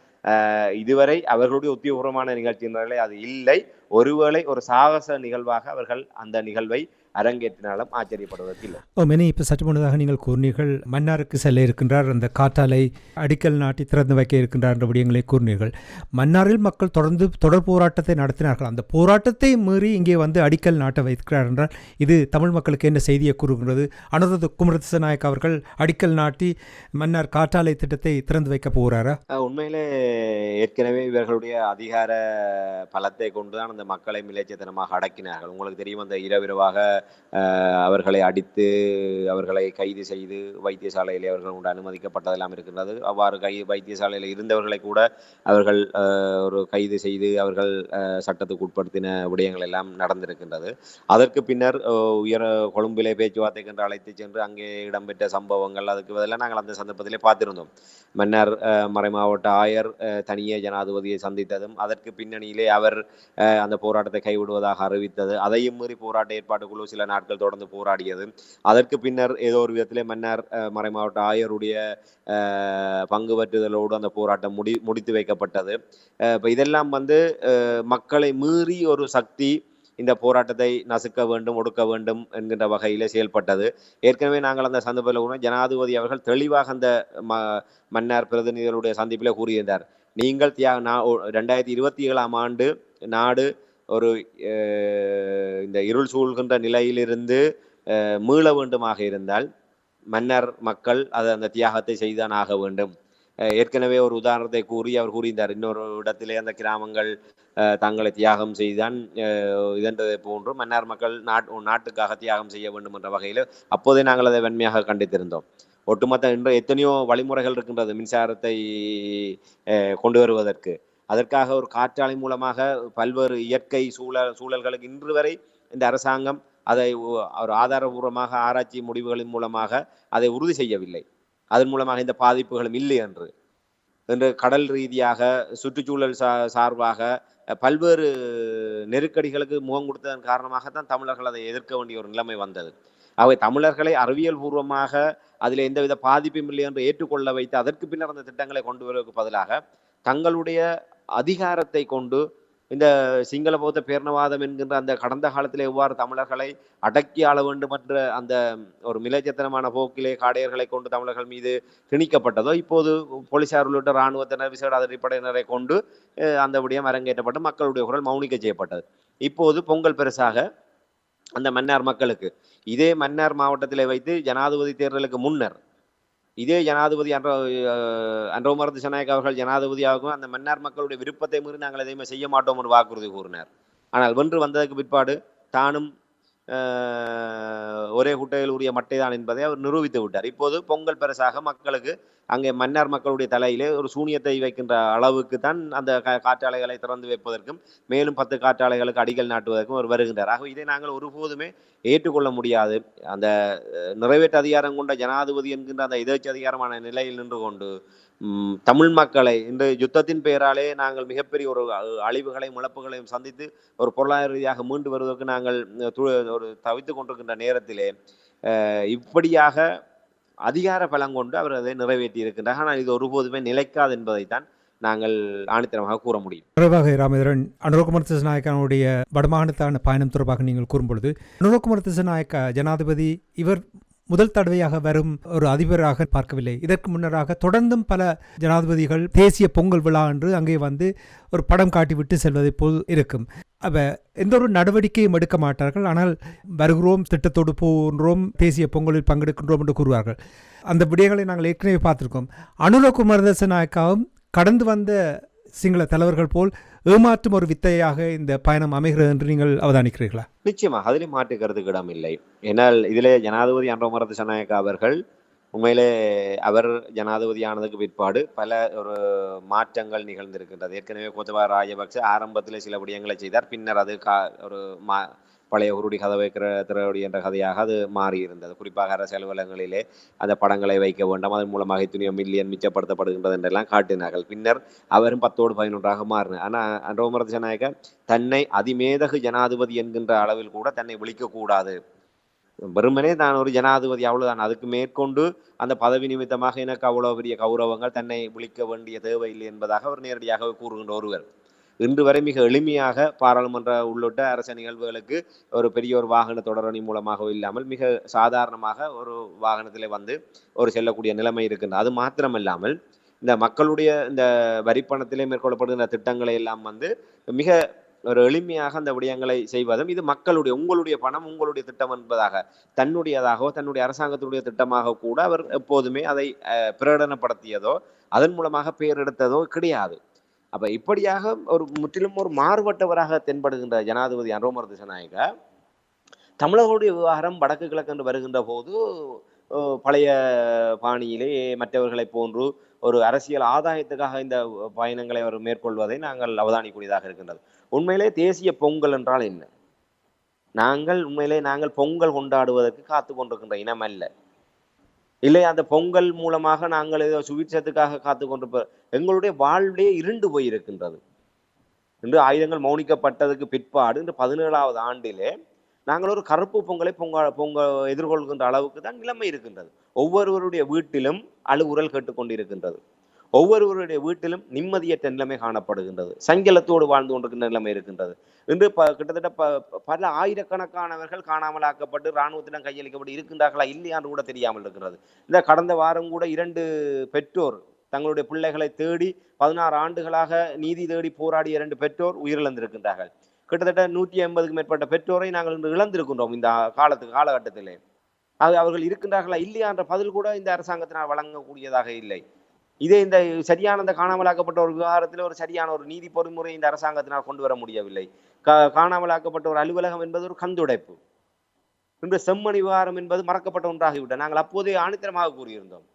இதுவரை அவர்களுடைய உத்தியோகபூர்வமான நிகழ்ச்சியினர்களே அது இல்லை. ஒருவேளை ஒரு சாகச நிகழ்வாக அவர்கள் அந்த நிகழ்வை அரங்கேற்றினாலும் ஆச்சரியப்படுவதற்கு இல்லை. மெனி இப்போ சற்று முன்னதாக நீங்கள் கூறினீர்கள் மன்னாருக்கு செல்ல இருக்கின்றார், அந்த காற்றாலை அடிக்கல் நாட்டி திறந்து வைக்க இருக்கின்றார் என்ற விடயங்களை கூறினீர்கள். மன்னாரில் மக்கள் தொடர்ந்து தொடர் போராட்டத்தை நடத்தினார்கள். அந்த போராட்டத்தை மீறி இங்கே வந்து அடிக்கல் நாட்ட வைக்கிறார் என்றால் இது தமிழ் மக்களுக்கு என்ன செய்தியை கூறுகின்றது? அனுரகுமார திசாநாயக்கா அவர்கள் அடிக்கல் நாட்டி மன்னார் காற்றாலை திட்டத்தை திறந்து வைக்க போகிறாரா? உண்மையிலே ஏற்கனவே இவர்களுடைய அதிகார பலத்தை கொண்டுதான் அந்த மக்களை மிலேச்சத்தனமாக அடக்கினார்கள். உங்களுக்கு தெரியும், அந்த இரவிரவாக அவர்களை அடித்து அவர்களை கைது செய்து வைத்தியசாலையில் அவர்கள் உண்டு அனுமதிக்கப்பட்டதெல்லாம் இருக்கின்றது. அவ்வாறு வைத்தியசாலையில் இருந்தவர்களை கூட அவர்கள் ஒரு கைது செய்து அவர்கள் சட்டத்துக்கு உட்படுத்தின விடயங்கள் எல்லாம் நடந்திருக்கின்றது. அதற்கு பின்னர் கொழும்பிலே பேச்சுவார்த்தைக்கு என்று அழைத்து சென்று அங்கே இடம்பெற்ற சம்பவங்கள் அதுக்கு பதிலாக நாங்கள் அந்த சந்தர்ப்பத்திலே பார்த்திருந்தோம். மன்னர் மறைமாவட்ட ஆயர் தனியே ஜனாதிபதியை சந்தித்ததும் அதற்கு பின்னணியிலே அவர் அந்த போராட்டத்தை கைவிடுவதாக அறிவித்தது, அதையும் மீறி போராட்ட ஏற்பாட்டு குழு சில நாட்கள் தொடர்ந்து போராடியது. அதற்கு பின்னர் ஏதோ ஒரு விதத்திலே மன்னர் மறைமாவட்ட ஆயருடைய பங்கு பற்றுதலோடு அந்த போராட்டம் முடித்து வைக்கப்பட்டது. இப்போ இதெல்லாம் வந்து மக்களை மீறி ஒரு சக்தி இந்த போராட்டத்தை நசுக்க வேண்டும், ஒடுக்க வேண்டும் என்கின்ற வகையிலே செயல்பட்டது. ஏற்கனவே நாங்கள் அந்த சந்தர்ப்பத்தில் ஜனாதிபதி அவர்கள் தெளிவாக அந்த மன்னர் பிரதிநிதிகளுடைய சந்திப்பிலே கூறியிருந்தார், நீங்கள் 2027ஆம் ஆண்டு நாடு ஒரு இந்த இருள் சூழ்கின்ற நிலையிலிருந்து மீள வேண்டுமாக இருந்தால் மன்னர் மக்கள் அந்த தியாகத்தை செய்தான் ஆக வேண்டும். ஏற்கனவே ஒரு உதாரணத்தை கூறி அவர் கூறியிருந்தார், இன்னொரு இடத்திலே அந்த கிராமங்கள் தங்களை தியாகம் செய்தான் இதன்றதை போன்று மன்னார் மக்கள் நாட்டுக்காக தியாகம் செய்ய வேண்டும் என்ற வகையில் அப்போதே நாங்கள் அதை வன்மையாக கண்டித்திருந்தோம். ஒட்டுமொத்த இன்று எத்தனையோ வழிமுறைகள் இருக்கின்றது மின்சாரத்தை கொண்டு வருவதற்கு. அதற்காக ஒரு காற்றாலை மூலமாக பல்வேறு இயற்கை சூழல்களுக்கு இன்று வரை இந்த அரசாங்கம் அதை ஒரு ஆதாரபூர்வமாக ஆராய்ச்சி முடிவுகளின் மூலமாக அதை உறுதி செய்யவில்லை. அதன் மூலமாக இந்த பாதிப்புகளும் இல்லை என்று கடல் ரீதியாக சுற்றுச்சூழல் சார்பாக பல்வேறு நெருக்கடிகளுக்கு முகம் கொடுத்ததன் காரணமாகத்தான் தமிழர்கள் அதை எதிர்க்க வேண்டிய ஒரு நிலைமை வந்தது. அவை தமிழர்களை அறிவியல் பூர்வமாக அதில் எந்தவித பாதிப்பும் இல்லை என்று ஏற்றுக்கொள்ள வைத்து அதற்கு பின்னர் அந்த திட்டங்களை கொண்டு வருவதற்கு பதிலாக தங்களுடைய அதிகாரத்தை கொண்டு இந்த சிங்கள பௌத்த பேரணவாதம் என்கின்ற அந்த கடந்த காலத்தில் எவ்வாறு தமிழர்களை அடக்கி ஆள வேண்டும் என்ற அந்த ஒரு மிலைச்சத்தனமான போக்கிலே காடையர்களை கொண்டு தமிழர்கள் மீது திணிக்கப்பட்டதோ, இப்போது போலீசார் உள்ளிட்ட இராணுவத்தினர் விசேட அதிரடிப்படையினரை கொண்டு அந்த விடயம் அரங்கேற்றப்பட்டு மக்களுடைய குரல் மௌனிக்க செய்யப்பட்டது. இப்போது பொங்கல் பெருசாக அந்த மன்னார் மக்களுக்கு இதே மன்னார் மாவட்டத்தில் வைத்து ஜனாதிபதி தேர்தலுக்கு முன்னர் இதே ஜனாதிபதி அன்றோமர் திசாநாயக்க அவர்கள் ஜனாதிபதியாகவும் அந்த மன்னார் மக்களுடைய விருப்பத்தை மீறி நாங்கள் எதையுமே செய்ய மாட்டோம் என்று வாக்குறுதி கூறினார். ஆனால் வென்று வந்ததற்கு பிற்பாடு தானும் ஒரே குட்டையில் உரிய மட்டை தான் என்பதை அவர் நிரூபித்து விட்டார். இப்போது பொங்கல் பரிசாக மக்களுக்கு அங்கே மன்னார் மக்களுடைய தலையிலே ஒரு சூனியத்தை வைக்கின்ற அளவுக்கு தான் அந்த காற்றாலைகளை திறந்து வைப்பதற்கும் மேலும் 10 காற்றாலைகளுக்கு அடிக்கல் நாட்டுவதற்கும் அவர் வருகின்றார். ஆக இதை நாங்கள் ஒருபோதுமே ஏற்றுக்கொள்ள முடியாது. அந்த நிறைவேற்று அதிகாரம் கொண்ட ஜனாதிபதி என்கின்ற அந்த எதேச்ச அதிகாரமான நிலையில் நின்று கொண்டு தமிழ் மக்களை இந்த யுத்தத்தின் பெயராலே நாங்கள் மிகப்பெரிய ஒரு அழிவுகளையும் இழப்புகளையும் சந்தித்து ஒரு பொருளாதார ரீதியாக மீண்டு வருவதற்கு நாங்கள் ஒரு தவித்துக் கொண்டிருக்கின்ற நேரத்திலே இப்படியாக அதிகார பலம் கொண்டு அவர் அதை நிறைவேற்றி இருக்கின்றார். ஆனால் இது ஒருபோதுமே நிலைக்காது என்பதைத்தான் நாங்கள் ஆணித்தரமாக கூற முடியும். நிறைவாக ராமேந்திரன், அனுரகுமார திசாநாயக்கனுடைய வடமாகாணத்தான பயணம் தொடர்பாக நீங்கள் கூறும்பொழுது, அனுரகுமார திசாநாயக்க ஜனாதிபதி இவர் முதல் தடவையாக வரும் ஒரு அதிபராக பார்க்கவில்லை. இதற்கு முன்னராக தொடர்ந்தும் பல ஜனாதிபதிகள் தேசிய பொங்கல் விழா என்று அங்கே வந்து ஒரு படம் காட்டிவிட்டு செல்வதை போல் இருக்கும். எந்த ஒரு நடவடிக்கையும் எடுக்க மாட்டார்கள். ஆனால் வருகிறோம், திட்டத்தோடு போன்றோம், தேசிய பொங்கலில் பங்கெடுக்கின்றோம் என்று கூறுவார்கள். அந்த விடயங்களை நாங்கள் ஏற்கனவே பார்த்திருக்கோம். அனுரகுமார திசாநாயக்காவும் கடந்து வந்த சிங்கள தலைவர்கள் போல் ஏமாற்றும் ஒரு வித்தையாக இந்த பயணம் அமைகிறது என்று நீங்கள் அவதானிக்கிறீர்களா? நிச்சயமாக அதிலே மாற்று கருத்துக்கு இடம் இல்லை. ஏன்னால் இதிலே ஜனாதிபதி அன்றோமர திசாநாயக்க அவர்கள் உண்மையிலே அவர் ஜனாதிபதியானதுக்கு பிற்பாடு பல ஒரு மாற்றங்கள் நிகழ்ந்திருக்கின்றது. ஏற்கனவே கோத்தபாய ராஜபக்ச ஆரம்பத்தில் சில விடயங்களை செய்தார். பின்னர் அது ஒரு பழைய உருடி கதை வைக்கிற திரையொடி என்ற கதையாக அது மாறியிருந்தது. குறிப்பாக அரசு அலுவலகங்களிலே அந்த படங்களை வைக்க வேண்டும், அதன் மூலமாக இத்தனையோ மில்லியன் மிச்சப்படுத்தப்படுகின்றது என்றெல்லாம் காட்டினார்கள். பின்னர் அவரும் 10ஓடு 11ஆக மாறினார். ஆனால் அன்றோமர திசாநாயக்க தன்னை அதிமேதகு ஜனாதிபதி என்கின்ற அளவில் கூட தன்னை விழிக்கக்கூடாது, வெறுமனே நான் ஒரு ஜனாதிபதி அவ்வளவுதான், அதுக்கு மேற்கொண்டு அந்த பதவி நிமித்தமாக எனக்கு அவ்வளவு பெரிய கௌரவங்கள் தன்னை விழிக்க வேண்டிய தேவையில்லை என்பதாக அவர் நேரடியாக கூறுகின்ற ஒருவர். இன்று வரை மிக எளிமையாக பாராளுமன்ற உள்ளிட்ட அரச நிகழ்வுகளுக்கு ஒரு பெரிய ஒரு வாகன தொடரணி மூலமாக இல்லாமல் மிக சாதாரணமாக ஒரு வாகனத்திலே வந்து ஒரு செல்லக்கூடிய நிலைமை இருக்கின்றது. அது மாத்திரமில்லாமல் இந்த மக்களுடைய இந்த வரிப்பணத்திலே மேற்கொள்ளப்படுகின்ற திட்டங்களை எல்லாம் வந்து மிக ஒரு எளிமையாக அந்த விடயங்களை செய்வதும், இது மக்களுடைய உங்களுடைய பணம் உங்களுடைய திட்டம் என்பதாக தன்னுடையதாகவோ தன்னுடைய அரசாங்கத்தினுடைய திட்டமாக கூட அவர் எப்போதுமே அதை பிரகடனப்படுத்தியதோ அதன் மூலமாக பெயர் எடுத்ததோ கிடையாது. அப்ப இப்படியாக ஒரு முற்றிலும் ஒரு மாறுபட்டவராக தென்படுகின்ற ஜனாதிபதி அன்றோமர திசாநாயக்க தமிழர்களுடைய விவகாரம் வடக்கு கிழக்கு என்று வருகின்ற போது பழைய பாணியிலே மற்றவர்களை போன்று ஒரு அரசியல் ஆதாயத்துக்காக இந்த பயணங்களை அவர் மேற்கொள்வதை நாங்கள் அவதானிக்கூடியதாக இருக்கின்றது. உண்மையிலே தேசிய பொங்கல் என்றால் என்ன? நாங்கள் பொங்கல் கொண்டாடுவதற்கு காத்து கொண்டிருக்கின்ற இனம் அல்ல. இல்லை, அந்த பொங்கல் மூலமாக நாங்கள் ஏதோ சுவிட்சத்துக்காக காத்து கொண்டிருப்ப எங்களுடைய வாழ்வே இருண்டு போயிருக்கின்றது. இன்று ஆயுதங்கள் மௌனிக்கப்பட்டதுக்கு பிற்பாடு இந்த 17வது ஆண்டிலே நாங்கள் ஒரு கருப்பு பொங்கலை எதிர்கொள்கின்ற அளவுக்கு தான் நிலைமை இருக்கின்றது. ஒவ்வொருவருடைய வீட்டிலும் அழுகுரல் கேட்டுக்கொண்டிருக்கின்றது. ஒவ்வொருவருடைய வீட்டிலும் நிம்மதியற்ற நிலைமை காணப்படுகின்றது. சஞ்சலத்தோடு வாழ்ந்து கொண்டிருக்கின்ற நிலைமை இருக்கின்றது. இன்று கிட்டத்தட்ட பல ஆயிரக்கணக்கானவர்கள் காணாமலாக்கப்பட்டு இராணுவத்திடம் கையளிக்கப்பட்டு இருக்கின்றார்களா இல்லையான்னு கூட தெரியாமல் இருக்கிறது. இந்த கடந்த வாரம் கூட 2 பெற்றோர் தங்களுடைய பிள்ளைகளை தேடி 16 ஆண்டுகளாக நீதி தேடி போராடிய 2 பெற்றோர் உயிரிழந்திருக்கின்றார்கள். கிட்டத்தட்ட 180க்கு மேற்பட்ட பெற்றோரை நாங்கள் இன்று இழந்திருக்கின்றோம் இந்த காலகட்டத்திலே. அவர்கள் இருக்கின்றார்களா இல்லையா என்ற பதில் கூட இந்த அரசாங்கத்தினால் வழங்கக்கூடியதாக இல்லை. இதே இந்த சரியான இந்த காணாமலாக்கப்பட்ட ஒரு விவகாரத்தில் ஒரு சரியான ஒரு நீதி பொறிமுறை இந்த அரசாங்கத்தினால் கொண்டு வர முடியவில்லை. காணாமலாக்கப்பட்ட ஒரு அலுவலகம் என்பது ஒரு கந்துடைப்பு. இன்று செம்மணி விவகாரம் என்பது மறக்கப்பட்ட ஒன்றாகிவிட்டது. நாங்கள் அப்போதே ஆணித்தரமாக கூறியிருந்தோம்.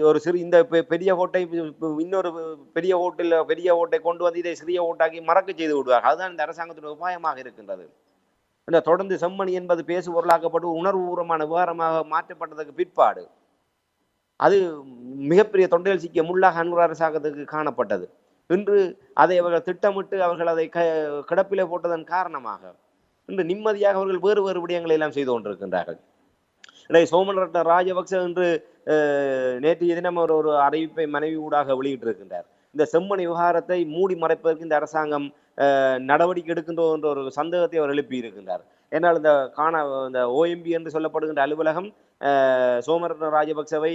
ஒரு இந்த பெரிய ஓட்டை இன்னொரு பெரிய ஓட்டை கொண்டு வந்து இதை சிறிய ஓட்டாக்கி மறக்க செய்து விடுவார்கள். அதுதான் இந்த அரசாங்கத்தின் உபாயமாக இருக்கின்றது. இந்த தொடர்ந்து செம்மணி என்பது பேசு பொருளாக்கப்பட்டு உணர்வுபூர்வமான விவகாரமாக மாற்றப்பட்டதற்கு பிற்பாடு அது மிகப்பெரிய தொண்டையில் சிக்கிய முள்ளாக அன்வர் அரசாங்கத்துக்கு காணப்பட்டது. இன்று அதை அவர்கள் திட்டமிட்டு அவர்கள் அதை கிடப்பிலே போட்டதன் காரணமாக இன்று நிம்மதியாக அவர்கள் வேறு வேறு விடயங்களை எல்லாம் செய்து கொண்டிருக்கின்றார்கள். சோமரட்ன ராஜபக்ச என்று நேற்றைய தினம் ஒரு அறிவிப்பை மனைவி ஊடாக வெளியிட்டிருக்கின்றார். இந்த செம்மணி விவகாரத்தை மூடி மறைப்பதற்கு இந்த அரசாங்கம் நடவடிக்கை எடுக்கின்றோ என்ற ஒரு சந்தேகத்தை அவர் எழுப்பி இருக்கின்றார். ஏன்னால் இந்த OMB என்று சொல்லப்படுகின்ற அலுவலகம் சோமரட்ன ராஜபக்சவை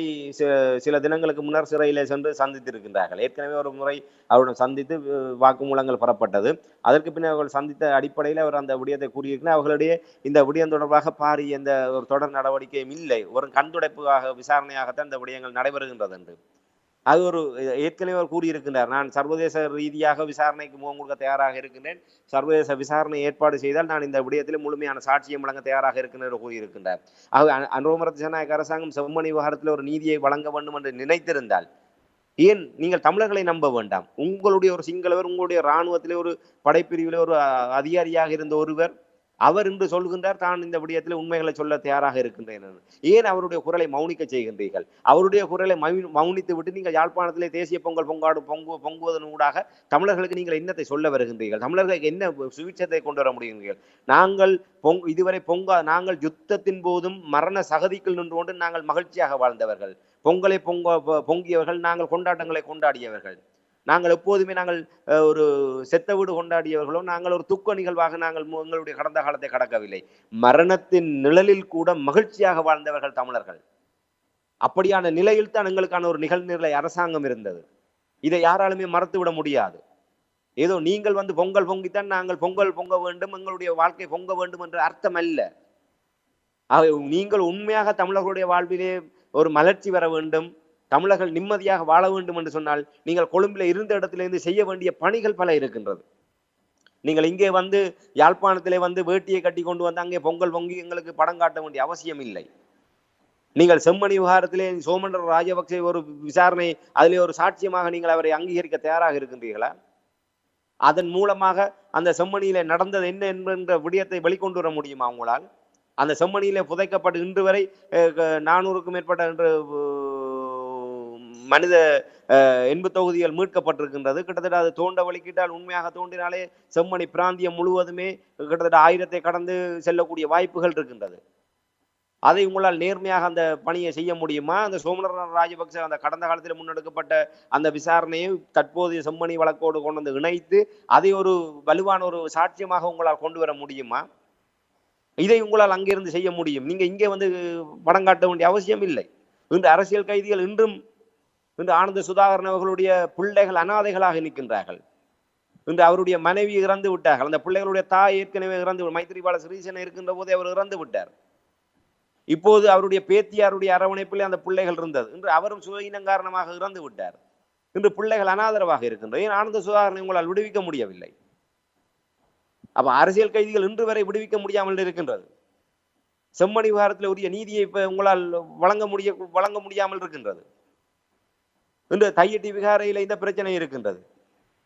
சில தினங்களுக்கு முன்னர் சிறையில் சென்று சந்தித்திருக்கின்றார்கள். ஏற்கனவே ஒரு முறை அவருடன் சந்தித்து வாக்குமூலங்கள் பெறப்பட்டது. அதற்கு பின்னர் அவர்கள் சந்தித்த அடிப்படையில் அவர் அந்த விடயத்தை கூறியிருக்கிறார். அவர்களுடைய இந்த விடயம் தொடர்பாக பாரிய எந்த ஒரு தொடர் நடவடிக்கையும் இல்லை, ஒரு கண்துடைப்பாக விசாரணையாகத்தான் இந்த விடயங்கள் நடைபெறுகின்றது என்று அது ஒரு ஏற்கனவே அவர் கூறியிருக்கின்றார். நான் சர்வதேச ரீதியாக விசாரணைக்கு முகம் கொடுக்க தயாராக இருக்கின்றேன், சர்வதேச விசாரணை ஏற்பாடு செய்தால் நான் இந்த விடயத்தில் முழுமையான சாட்சியம் வழங்க தயாராக இருக்கின்றனர் கூறியிருக்கின்றார். அனுரகுமார திசாநாயக்க அரசாங்கம் செம்மணி விவகாரத்தில் ஒரு நீதியை வழங்க வேண்டும் என்று நினைத்திருந்தால் ஏன் நீங்கள் தமிழர்களை நம்ப வேண்டாம்? உங்களுடைய ஒரு சிங்களவர், உங்களுடைய இராணுவத்திலே ஒரு படைப்பிரிவிலே ஒரு அதிகாரியாக இருந்த ஒருவர் அவர் என்று சொல்கின்றார், தான் இந்த விடயத்தில் உண்மைகளை சொல்ல தயாராக இருக்கின்றேன். ஏன் அவருடைய குரலை மௌனிக்க செய்கின்றீர்கள்? அவருடைய குரலை மௌனித்து விட்டு நீங்கள் யாழ்ப்பாணத்திலே தேசிய பொங்கல் பொங்குவதன் ஊடாக தமிழர்களுக்கு நீங்கள் என்னத்தை சொல்ல வருகின்றீர்கள்? தமிழர்களுக்கு என்ன சுவிட்சத்தை கொண்டு வர முடியுங்கள்? நாங்கள் இதுவரை நாங்கள் யுத்தத்தின் போதும் மரண சகதிக்குள் நின்று கொண்டு நாங்கள் மகிழ்ச்சியாக வாழ்ந்தவர்கள், பொங்கலை பொங்கியவர்கள், நாங்கள் கொண்டாட்டங்களை கொண்டாடியவர்கள். நாங்கள் எப்போதுமே நாங்கள் ஒரு செத்த வீடு கொண்டாடியவர்களோ, நாங்கள் ஒரு துக்க நிகழ்வாக நாங்கள் எங்களுடைய கடந்த காலத்தை கடக்கவில்லை. மரணத்தின் நிழலில் கூட மகிழ்ச்சியாக வாழ்ந்தவர்கள் தமிழர்கள். அப்படியான நிலையில் தான் எங்களுக்கான ஒரு நிகழ்நிலை அரசாங்கம் இருந்தது. இதை யாராலுமே மறத்து விட முடியாது. ஏதோ நீங்கள் பொங்கல் பொங்கித்தான் நாங்கள் பொங்கல் பொங்க வேண்டும், எங்களுடைய வாழ்க்கை பொங்க வேண்டும் என்ற அர்த்தம் அல்ல. நீங்கள் உண்மையாக தமிழர்களுடைய வாழ்விலே ஒரு மலர்ச்சி வர வேண்டும், தமிழர்கள் நிம்மதியாக வாழ வேண்டும் என்று சொன்னால் நீங்கள் கொழும்பில் இருந்த இடத்திலிருந்து செய்ய வேண்டிய பணிகள் பல இருக்கின்றது. நீங்கள் இங்கே யாழ்ப்பாணத்திலே வேட்டியை கட்டி கொண்டு அங்கே பொங்கல் பொங்கி எங்களுக்கு படம் காட்ட வேண்டிய அவசியம் இல்லை. நீங்கள் செம்மணி விவகாரத்திலே சோமரட்ன ராஜபக்சே ஒரு விசாரணை, அதிலே ஒரு சாட்சியமாக நீங்கள் அவரை அங்கீகரிக்க தயாராக இருக்கின்றீர்களா? அதன் மூலமாக அந்த செம்மணியிலே நடந்தது என்ன என்கின்ற விடயத்தை வெளிக்கொண்டு வர முடியுமா உங்களால்? அந்த செம்மணியிலே புதைக்கப்பட்டு இன்று வரை 400க்கும் மேற்பட்ட மனித எண்பு தொகுதிகள் மீட்கப்பட்டிருக்கின்றது. கிட்டத்தட்ட அது தோண்ட வலிக்கிட்டால், உண்மையாக தோண்டினாலே செம்மணி பிராந்தியம் முழுவதுமே கிட்டத்தட்ட 1000 கடந்து செல்லக்கூடிய வாய்ப்புகள் இருக்கின்றது. அதை உங்களால் நேர்மையாக அந்த பணியை செய்ய முடியுமா? அந்த சோமரட்ன ராஜபக்ச அந்த கடந்த காலத்தில் முன்னெடுக்கப்பட்ட அந்த விசாரணையை தற்போதைய செம்மணி வழக்கோடு கொண்டு இணைத்து அதை ஒரு வலுவான ஒரு சாட்சியமாக உங்களால் கொண்டு வர முடியுமா? இதை உங்களால் அங்கிருந்து செய்ய முடியும். நீங்க இங்கே படம் காட்ட வேண்டிய அவசியம் இல்லை. இன்று அரசியல் கைதிகள் இன்று ஆனந்த சுதாகரன் அவர்களுடைய பிள்ளைகள் அனாதைகளாக நிற்கின்றார்கள். இன்று அவருடைய மனைவி இறந்து விட்டார்கள். அந்த பிள்ளைகளுடைய தாய் ஏற்கனவே இறந்து, மைத்திரிபால சிறிசேன இருக்கின்ற போதே அவர் இறந்து விட்டார். இப்போது அவருடைய பேத்தியாருடைய அரவணைப்பில் அந்த பிள்ளைகள் இருந்தது. இன்று அவரும் சுயினம் காரணமாக இறந்து விட்டார். இன்று பிள்ளைகள் அனாதரவாக இருக்கின்றது. ஏன் ஆனந்த சுதாகரனை உங்களால் விடுவிக்க முடியவில்லை? அப்ப அரசியல் கைதிகள் இன்று வரை விடுவிக்க முடியாமல் இருக்கின்றது. செம்மணி விவகாரத்தில் உரிய நீதியை இப்ப உங்களால் வழங்க முடியாமல் இருக்கின்றது. இன்று தையட்டி விகாரையில இந்த பிரச்சனை இருக்கின்றது.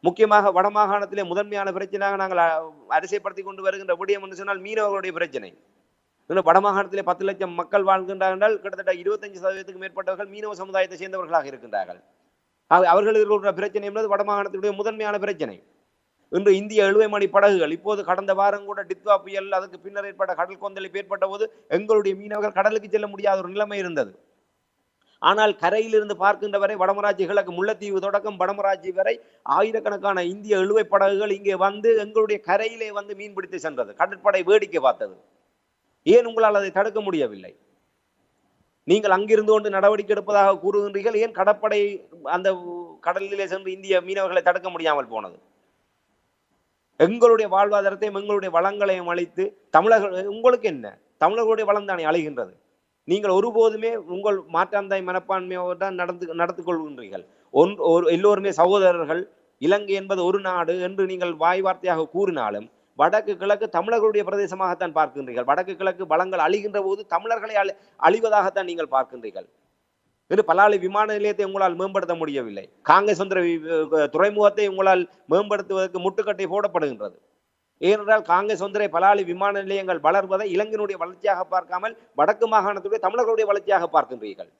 முக்கியமாக வடமாகாணத்திலே முதன்மையான பிரச்சனையாக நாங்கள் அரிசைப்படுத்தி கொண்டு வருகின்ற விடயம் என்று சொன்னால் மீனவர்களுடைய பிரச்சனை. வடமாகாணத்திலே 10 லட்சம் மக்கள் வாழ்கின்றார்கள் என்றால் கிட்டத்தட்ட 25% மேற்பட்டவர்கள் மீனவ சமுதாயத்தை சேர்ந்தவர்களாக இருக்கின்றார்கள். அவர்கள் இருக்கிற பிரச்சனை என்பது வடமாகாணத்தினுடைய முதன்மையான பிரச்சனை. இன்று இந்திய 70 மணி படகுகள் இப்போது கடந்த வாரம் கூட டித்வா புயல், அதுக்கு பின்னர் ஏற்பட்ட கடல் கொந்தளிப்பு ஏற்பட்ட போது எங்களுடைய மீனவர்கள் கடலுக்கு செல்ல முடியாத ஒரு நிலைமை இருந்தது. ஆனால் கரையிலிருந்து பார்க்கின்ற வரை வடமராட்சி கிழக்கு முல்லைத்தீவு தொடக்கம் வடமராட்சி வரை ஆயிரக்கணக்கான இந்திய 70 படகுகள் இங்கே எங்களுடைய கரையிலே மீன் பிடித்து சென்றது. கடற்படை வேடிக்கை பார்த்தது. ஏன் உங்களால் அதை தடுக்க முடியவில்லை? நீங்கள் அங்கிருந்து கொண்டு நடவடிக்கை எடுப்பதாக கூறுகின்றீர்கள். ஏன் கடற்படை அந்த கடலிலே சென்று இந்திய மீனவர்களை தடுக்க முடியாமல் போனது? எங்களுடைய வாழ்வாதாரத்தையும் எங்களுடைய வளங்களையும் அழித்து தமிழர்கள், உங்களுக்கு என்ன, தமிழர்களுடைய வளம் தானே அழிகின்றது. நீங்கள் ஒருபோதுமே உங்கள் மாற்றாந்தாய் மனப்பான்மையோடு தான் நடந்து கொள்கின்றீர்கள். எல்லோருமே சகோதரர்கள், இலங்கை என்பது ஒரு நாடு என்று நீங்கள் வாய் வார்த்தையாக கூறினாலும் வடக்கு கிழக்கு தமிழர்களுடைய பிரதேசமாகத்தான் பார்க்கின்றீர்கள். வடக்கு கிழக்கு வளங்கள் அழிகின்ற போது தமிழர்களை அழிவதாகத்தான் நீங்கள் பார்க்கின்றீர்கள். என்று பலாலி விமான நிலையத்தை உங்களால் மேம்படுத்த முடியவில்லை. காங்கேசந்திர துறைமுகத்தை உங்களால் மேம்படுத்துவதற்கு முட்டுக்கட்டை போடப்படுகின்றது. ஏனென்றால் காங்கேசந்திர பலாலி விமான நிலையங்கள் வளர்வதை இலங்கையினுடைய வளர்ச்சியாக பார்க்காமல் வடக்கு மாகாணத்துடைய தமிழர்களுடைய வளர்ச்சியாக பார்க்கின்றீர்கள்.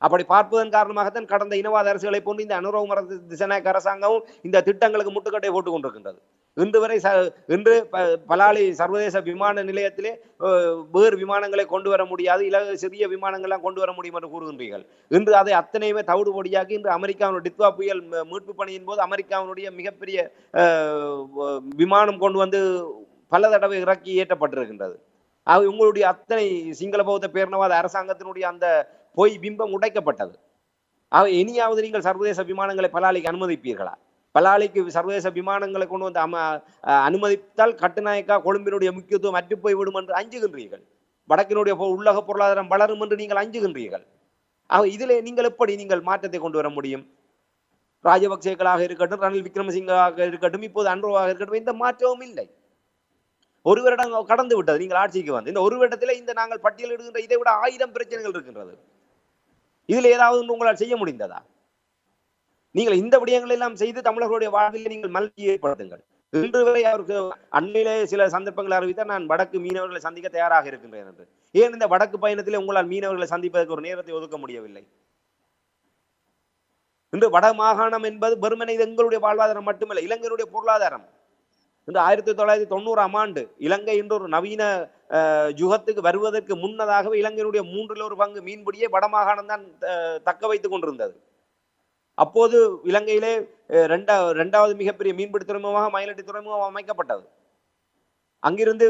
அப்படி பார்ப்பதன் காரணமாகத்தான் கடந்த இனவாத அரசுகளை போன்று இந்த அனுரகுமார திசாநாயக்க அரசாங்கமும் இந்த திட்டங்களுக்கு முட்டுக்கட்டை போட்டுக் கொண்டிருக்கின்றது. இன்று வரை இன்று பலாலி சர்வதேச விமான நிலையத்திலே வேறு விமானங்களை கொண்டு வர முடியாது, சிறிய விமானங்கள்லாம் கொண்டு வர முடியும் என்று கூறுகின்றீர்கள். இன்று அதை அத்தனையுமே தவிடு பொடியாக்கி இன்று அமெரிக்காவினுடைய டித்வா புயல் மீட்பு பணியின் போது அமெரிக்காவினுடைய மிகப்பெரிய விமானம் கொண்டு வந்து பல தடவை இறக்கி ஏற்றப்பட்டிருக்கின்றது. உங்களுடைய அத்தனை சிங்கள பௌத்த பேரினவாத அரசாங்கத்தினுடைய அந்த பொய் பிம்பம் உடைக்கப்பட்டது. இனியாவது நீங்கள் சர்வதேச விமானங்களை பலாலிக்கு அனுமதிப்பீர்களா? பலாலிக்கு சர்வதேச விமானங்களை கொண்டு வந்து அனுமதித்தால் கட்டுநாயக்கா கொழும்பினுடைய முக்கியத்துவம் அற்று போய்விடும் என்று அஞ்சுகின்றீர்கள். வடக்கினுடைய உள்ளக பொருளாதாரம் வளரும் என்று நீங்கள் அஞ்சுகின்றீர்கள். இதிலே நீங்கள் எப்படி நீங்கள் மாற்றத்தை கொண்டு வர முடியும்? ராஜபக்சேக்களாக இருக்கட்டும், ரணில் விக்ரமசிங்காக இருக்கட்டும், இப்போது அன்ரோவாக இருக்கட்டும், எந்த மாற்றமும் இல்லை. ஒரு வருடம் கடந்து விட்டது நீங்கள் ஆட்சிக்கு வந்து. இந்த ஒரு வருடத்திலே இந்த நாங்கள் பட்டியலிடுகின்ற இதை விட 1000 பிரச்சனைகள் இருக்கின்றது. இதில் ஏதாவது உங்களால் செய்ய முடிந்ததா? நீங்கள் இந்த விடயங்கள் எல்லாம் செய்து தமிழர்களுடைய வாழ்வில் நீங்கள் மலர்ச்சி ஏற்படுத்துங்கள். இன்று வரை அவருக்கு அண்மையிலே சில சந்தர்ப்பங்களை அறிவித்தால் நான் வடக்கு மீனவர்களை சந்திக்க தயாராக இருக்கின்றேன் என்று. ஏன் இந்த வடக்கு பயணத்திலே உங்களால் மீனவர்களை சந்திப்பதற்கு ஒரு நேரத்தை ஒதுக்க முடியவில்லை? இன்று வட மாகாணம் என்பது வெறுமனே இது எங்களுடைய வாழ்வாதாரம் மட்டுமல்ல, இலங்கையினுடைய பொருளாதாரம். இந்த 1990ஆம் ஆண்டு இலங்கை இன்று ஒரு நவீன யுகத்துக்கு வருவதற்கு முன்னதாகவே இலங்கையினுடைய 1/3 மீன்பிடியை வடமாகாணம் தான் தக்க வைத்துக் கொண்டிருந்தது. அப்போது இலங்கையிலே இரண்டாவது மிகப்பெரிய மீன்பிடி துறைமுகமாக மயிலட்டி துறைமுகம் அமைக்கப்பட்டது. அங்கிருந்து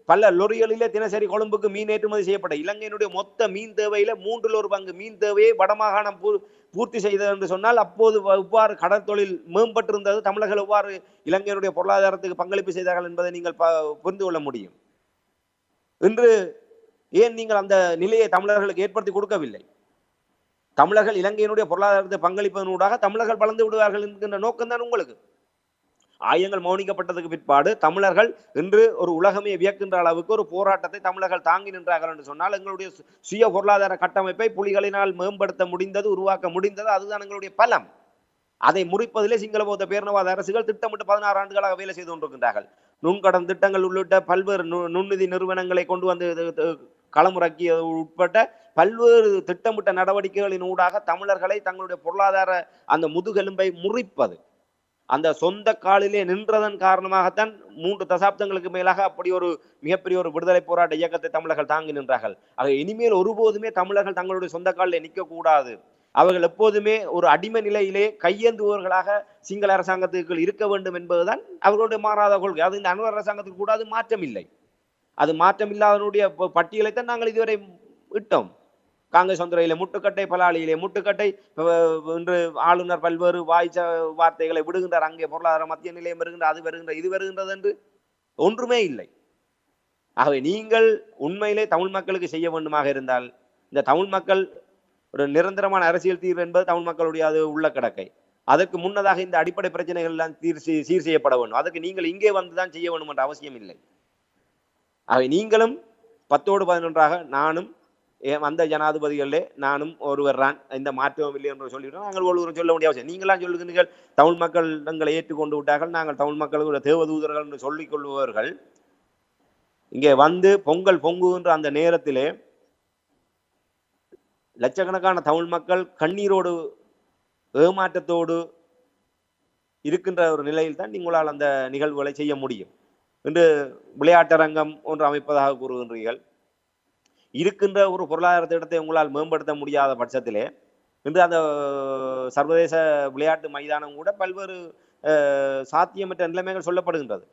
பல லொரிகளிலே தினசரி கொழும்புக்கு மீன் ஏற்றுமதி செய்யப்பட்ட இலங்கையினுடைய மொத்த மீன் தேவையில 1/3 மீன் தேவையை வடமாகாணம் பூர்த்தி செய்தது என்று சொன்னால், அப்போது இவ்வாறு கடல் தொழில் மேம்பட்டிருந்தது, தமிழர்கள் எவ்வாறு இலங்கையினுடைய பொருளாதாரத்துக்கு பங்களிப்பு செய்தார்கள் என்பதை நீங்கள் புரிந்து கொள்ள முடியும். இன்று ஏன் நீங்கள் அந்த நிலையை தமிழர்களுக்கு ஏற்படுத்தி கொடுக்கவில்லை? தமிழர்கள் இலங்கையினுடைய பொருளாதாரத்தை பங்களிப்பதனூடாக தமிழர்கள் வளர்ந்து விடுவார்கள் என்கின்ற நோக்கம்தான் உங்களுக்கு. ஆயங்கள் மௌனிக்கப்பட்டதுக்கு பிற்பாடு தமிழர்கள் இன்று ஒரு உலகமே வியக்கின்ற அளவுக்கு ஒரு போராட்டத்தை தமிழர்கள் தாங்கி நின்றார்கள் என்று சொன்னால், எங்களுடைய சுய பொருளாதார கட்டமைப்பை புலிகளினால் மேம்படுத்த முடிந்தது, உருவாக்க முடிந்தது. அதுதான் எங்களுடைய பலம். அதை முறிப்பதிலே சிங்கள பௌத்த பேரினவாத அரசுகள் திட்டமிட்டு 16 ஆண்டுகளாக வேலை செய்து கொண்டிருக்கின்றார்கள். நுண்கடன் திட்டங்கள் உள்ளிட்ட பல்வேறு நுண்நிதி நிறுவனங்களை கொண்டு வந்து களமுறக்கி உட்பட்ட பல்வேறு திட்டமிட்ட நடவடிக்கைகளின் ஊடாக தமிழர்களை தங்களுடைய பொருளாதார அந்த முதுகெலும்பை முறிப்பது, அந்த சொந்த காலிலே நின்றதன் காரணமாகத்தான் 3 தசாப்தங்களுக்கு மேலாக அப்படி ஒரு மிகப்பெரிய ஒரு விடுதலை போராட்ட இயக்கத்தை தமிழர்கள் தாங்கி நின்றார்கள். ஆக இனிமேல் ஒருபோதுமே தமிழர்கள் தங்களுடைய சொந்த காலிலே நிற்க கூடாது. அவர்கள் எப்போதுமே ஒரு அடிமை நிலையிலே கையேந்துபவர்களாக சிங்கள அரசாங்கத்துக்கு இருக்க வேண்டும் என்பதுதான் அவர்களுடைய மாறாத கொள்கை. அது இந்த அனுர அரசாங்கத்துக்கு கூட அது மாற்றம் இல்லை. அது மாற்றம் இல்லாதனுடைய பட்டியலைத்தான் நாங்கள் இதுவரை விட்டோம். காங்கிரஸ் ஒன்றையிலே முட்டுக்கட்டை, பலாலியிலே முட்டுக்கட்டை. இன்று ஆளுநர் பல்வேறு வார்த்தைகளை விடுகின்றார். அங்கே பொருளாதார மத்திய நிலையம் வருகின்ற, அது வருகின்ற, இது வருகின்றது என்று ஒன்றுமே இல்லை. ஆகவே நீங்கள் உண்மையிலே தமிழ் மக்களுக்கு செய்ய வேண்டுமாக இருந்தால், இந்த தமிழ் மக்கள் ஒரு நிரந்தரமான அரசியல் தீர்வு என்பது தமிழ் மக்களுடைய அது உள்ள கிடக்கை. அதற்கு முன்னதாக இந்த அடிப்படை பிரச்சனைகள் எல்லாம் சீர் செய்யப்பட வேண்டும். அதற்கு நீங்கள் இங்கே வந்துதான் செய்ய வேண்டும் என்ற அவசியம் இல்லை. ஆகவே நீங்களும் 10ஓடு 11ஆக நானும் அந்த ஜனாதிபதிகளே நானும் ஒருவர் தான், இந்த மாற்றமும் இல்லை என்று சொல்லிவிட்டோம். நாங்கள் ஒருவர் சொல்ல முடிய அவசியம். நீங்களாம் சொல்லுகிறீர்கள் தமிழ் மக்கள் எங்களை ஏற்றுக்கொண்டு விட்டார்கள், நாங்கள் தமிழ் மக்களுடைய தேவதூதர்கள் என்று சொல்லிக் கொள்பவர்கள் இங்கே வந்து பொங்கல் பொங்குகின்ற அந்த நேரத்திலே லட்சக்கணக்கான தமிழ் மக்கள் கண்ணீரோடு ஏமாற்றத்தோடு இருக்கின்ற ஒரு நிலையில் தான் நீங்களால் அந்த நிகழ்வுகளை செய்ய முடியும். இன்று விளையாட்டரங்கம் ஒன்று அமைப்பதாக கூறுகின்றீர்கள். இருக்கின்ற ஒரு பொருளாதார திட்டத்தை உங்களால் மேம்படுத்த முடியாத பட்சத்திலே இன்று அந்த சர்வதேச விளையாட்டு மைதானம் கூட பல்வேறு சாத்தியமற்ற நிலைமைகள் சொல்லப்படுகின்றது.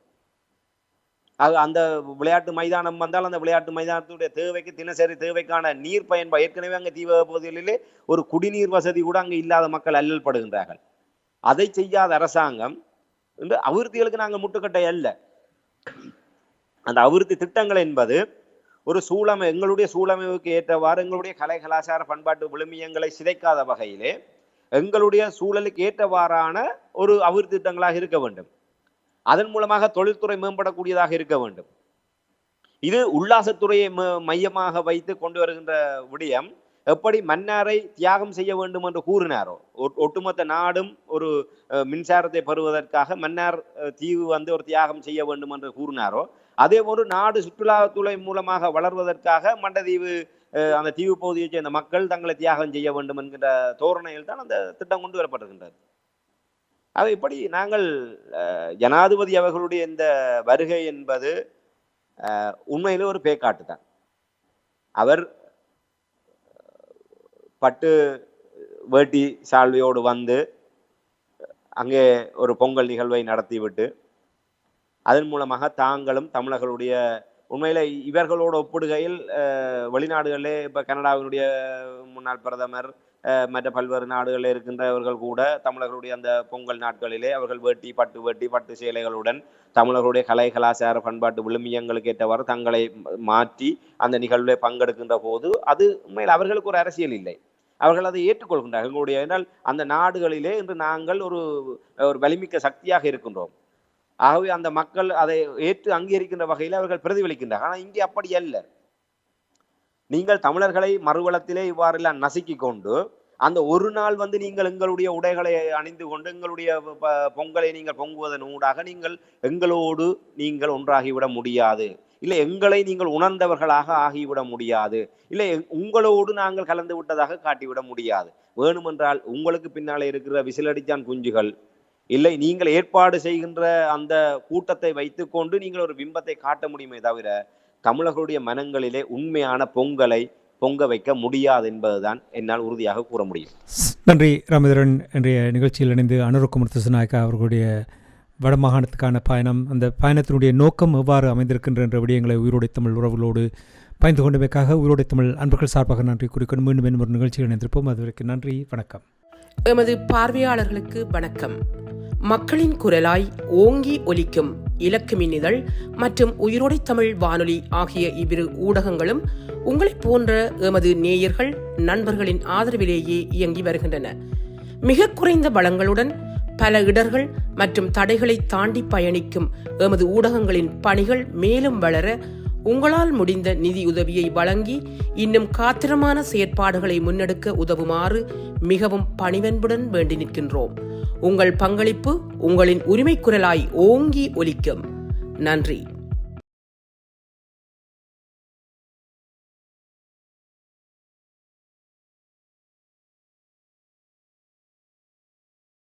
அந்த விளையாட்டு மைதானம் வந்தால் அந்த விளையாட்டு மைதானத்துடைய தேவைக்கு தினசரி தேவைக்கான நீர் பயன்பாடு, ஏற்கனவே அங்கே தீவிர பகுதிகளிலே ஒரு குடிநீர் வசதி கூட அங்கே இல்லாத மக்கள் அல்லல்படுகின்றார்கள். அதை செய்யாத அரசாங்கம் இன்று அபிவிருத்திகளுக்கு நாங்கள் முட்டுக்கட்டை அல்ல. அந்த அபிவிருத்தி திட்டங்கள் என்பது ஒரு எங்களுடைய சூழமைவுக்கு ஏற்றவாறு எங்களுடைய கலை கலாச்சார பண்பாட்டு விழுமியங்களை சிதைக்காத வகையிலே எங்களுடைய சூழலுக்கு ஏற்றவாறான ஒரு அபிவிருத்தி திட்டங்களாக இருக்க வேண்டும். அதன் மூலமாக தொழில்துறை மேம்படக்கூடியதாக இருக்க வேண்டும். இது உல்லாசத்துறையை மையமாக வைத்து கொண்டு வருகின்ற விடயம் எப்படி மன்னாரை தியாகம் செய்ய வேண்டும் என்று கூறினாரோ, ஒட்டுமொத்த நாடும் ஒரு மின்சாரத்தை பெறுவதற்காக மன்னார் தீவு வந்து ஒரு தியாகம் செய்ய வேண்டும் என்று கூறினாரோ, அதே போன்று நாடு சுற்றுலாத்துறை மூலமாக வளர்வதற்காக மண்டதீவு அந்த தீவு பகுதியை சேர்ந்த மக்கள் தங்களை தியாகம் செய்ய வேண்டும் என்கிற தோரணையில் தான் அந்த திட்டம் கொண்டு வரப்பட்டிருக்கின்றது. அது இப்படி நாங்கள் ஜனாதிபதி அவர்களுடைய இந்த வருகை என்பது உண்மையிலே ஒரு பேக்காட்டு தான். அவர் பட்டு வேட்டி சால்வையோடு வந்து அங்கே ஒரு பொங்கல் நிகழ்வை நடத்திவிட்டு அதன் மூலமாக தாங்களும் தமிழர்களுடைய உண்மையில இவர்களோடு ஒப்பிடுகையில் வெளிநாடுகளிலே இப்போ கனடாவினுடைய முன்னாள் பிரதமர் மற்ற பல்வேறு நாடுகளில் இருக்கின்றவர்கள் கூட தமிழர்களுடைய அந்த பொங்கல் நாட்களிலே அவர்கள் பட்டு சேலைகளுடன் தமிழர்களுடைய கலை கலாச்சார பண்பாட்டு விழுமியங்களுக்கு ஏற்றவாறு தங்களை மாற்றி அந்த நிகழ்வில் பங்கெடுக்கின்ற போது அது உண்மையில் அவர்களுக்கு ஒரு அரசியல் இல்லை. அவர்கள் அதை ஏற்றுக்கொள்கின்றார்கள். எங்களுடைய என்றால் அந்த நாடுகளிலே இன்று நாங்கள் ஒரு வலிமிக்க சக்தியாக இருக்கின்றோம். ஆகவே அந்த மக்கள் அதை ஏற்று அங்கீகரிக்கின்ற வகையில் அவர்கள் பிரதிபலிக்கின்றார்கள். ஆனால் இங்கே அப்படி அல்ல. நீங்கள் தமிழர்களை மறுவளத்திலே இவ்வாறெல்லாம் நசுக்கி கொண்டு அந்த ஒரு நாள் வந்து நீங்கள் எங்களுடைய உடைகளை அணிந்து கொண்டு எங்களுடைய பொங்கலை நீங்கள் பொங்குவதன் ஊடாக நீங்கள் எங்களோடு நீங்கள் ஒன்றாகிவிட முடியாது, இல்லை எங்களை நீங்கள் உணர்ந்தவர்களாக ஆகிவிட முடியாது, இல்லை உங்களோடு நாங்கள் கலந்து விட்டதாக காட்டிவிட முடியாது. வேணுமென்றால் உங்களுக்கு பின்னாலே இருக்கிற விசிலடிச்சான் குஞ்சுகள், இல்லை நீங்கள் ஏற்பாடு செய்கின்ற அந்த கூட்டத்தை வைத்துக்கொண்டு நீங்கள் ஒரு பிம்பத்தை காட்ட முடியுமே தவிர தமிழர்களுடைய மனங்களிலே உண்மையான பொங்கலை பொங்க வைக்க முடியாது என்பதுதான் என்னால் உறுதியாக கூற முடியும். நன்றி ராமேந்திரன். இன்றைய நிகழ்ச்சியில் இணைந்து அனுரகுமார் திசாநாயக்கா அவர்களுடைய வடமாகாணத்துக்கான பயணம், அந்த பயணத்தினுடைய நோக்கம் எவ்வாறு அமைந்திருக்கின்ற என்ற விடயங்களை உயிரோடை தமிழ் உறவுகளோடு பயந்து கொண்டமைக்காக உயிரோடை தமிழ் அன்பர்கள் சார்பாக நன்றி குறிக்கொண்டு மீண்டும் ஒரு நிகழ்ச்சியில் இணைந்திருப்போம். அதுவரைக்கும் நன்றி, வணக்கம். எமது பார்வையாளர்களுக்கு வணக்கம். மக்களின் குரலாய் ஓங்கி ஒலிக்கும் இலக்குமின் இதழ் மற்றும் உயிரோடை தமிழ் வானொலி ஆகிய இவ்விரு ஊடகங்களும் உங்களைப் போன்ற எமது நேயர்கள் நண்பர்களின் ஆதரவிலேயே இயங்கி வருகின்றன. மிக குறைந்த வளங்களுடன் பல இடர்கள் மற்றும் தடைகளை தாண்டி பயணிக்கும் எமது ஊடகங்களின் பணிகள் மேலும் வளர உங்களால் முடிந்த நிதியுதவியை வழங்கி இன்னும் காத்திரமான செயற்பாடுகளை முன்னெடுக்க உதவுமாறு மிகவும் பணிவன்புடன் வேண்டி நிற்கின்றோம். உங்கள் பங்களிப்பு உங்களின் உரிமை குரலாய் ஓங்கி ஒலிக்கும். நன்றி.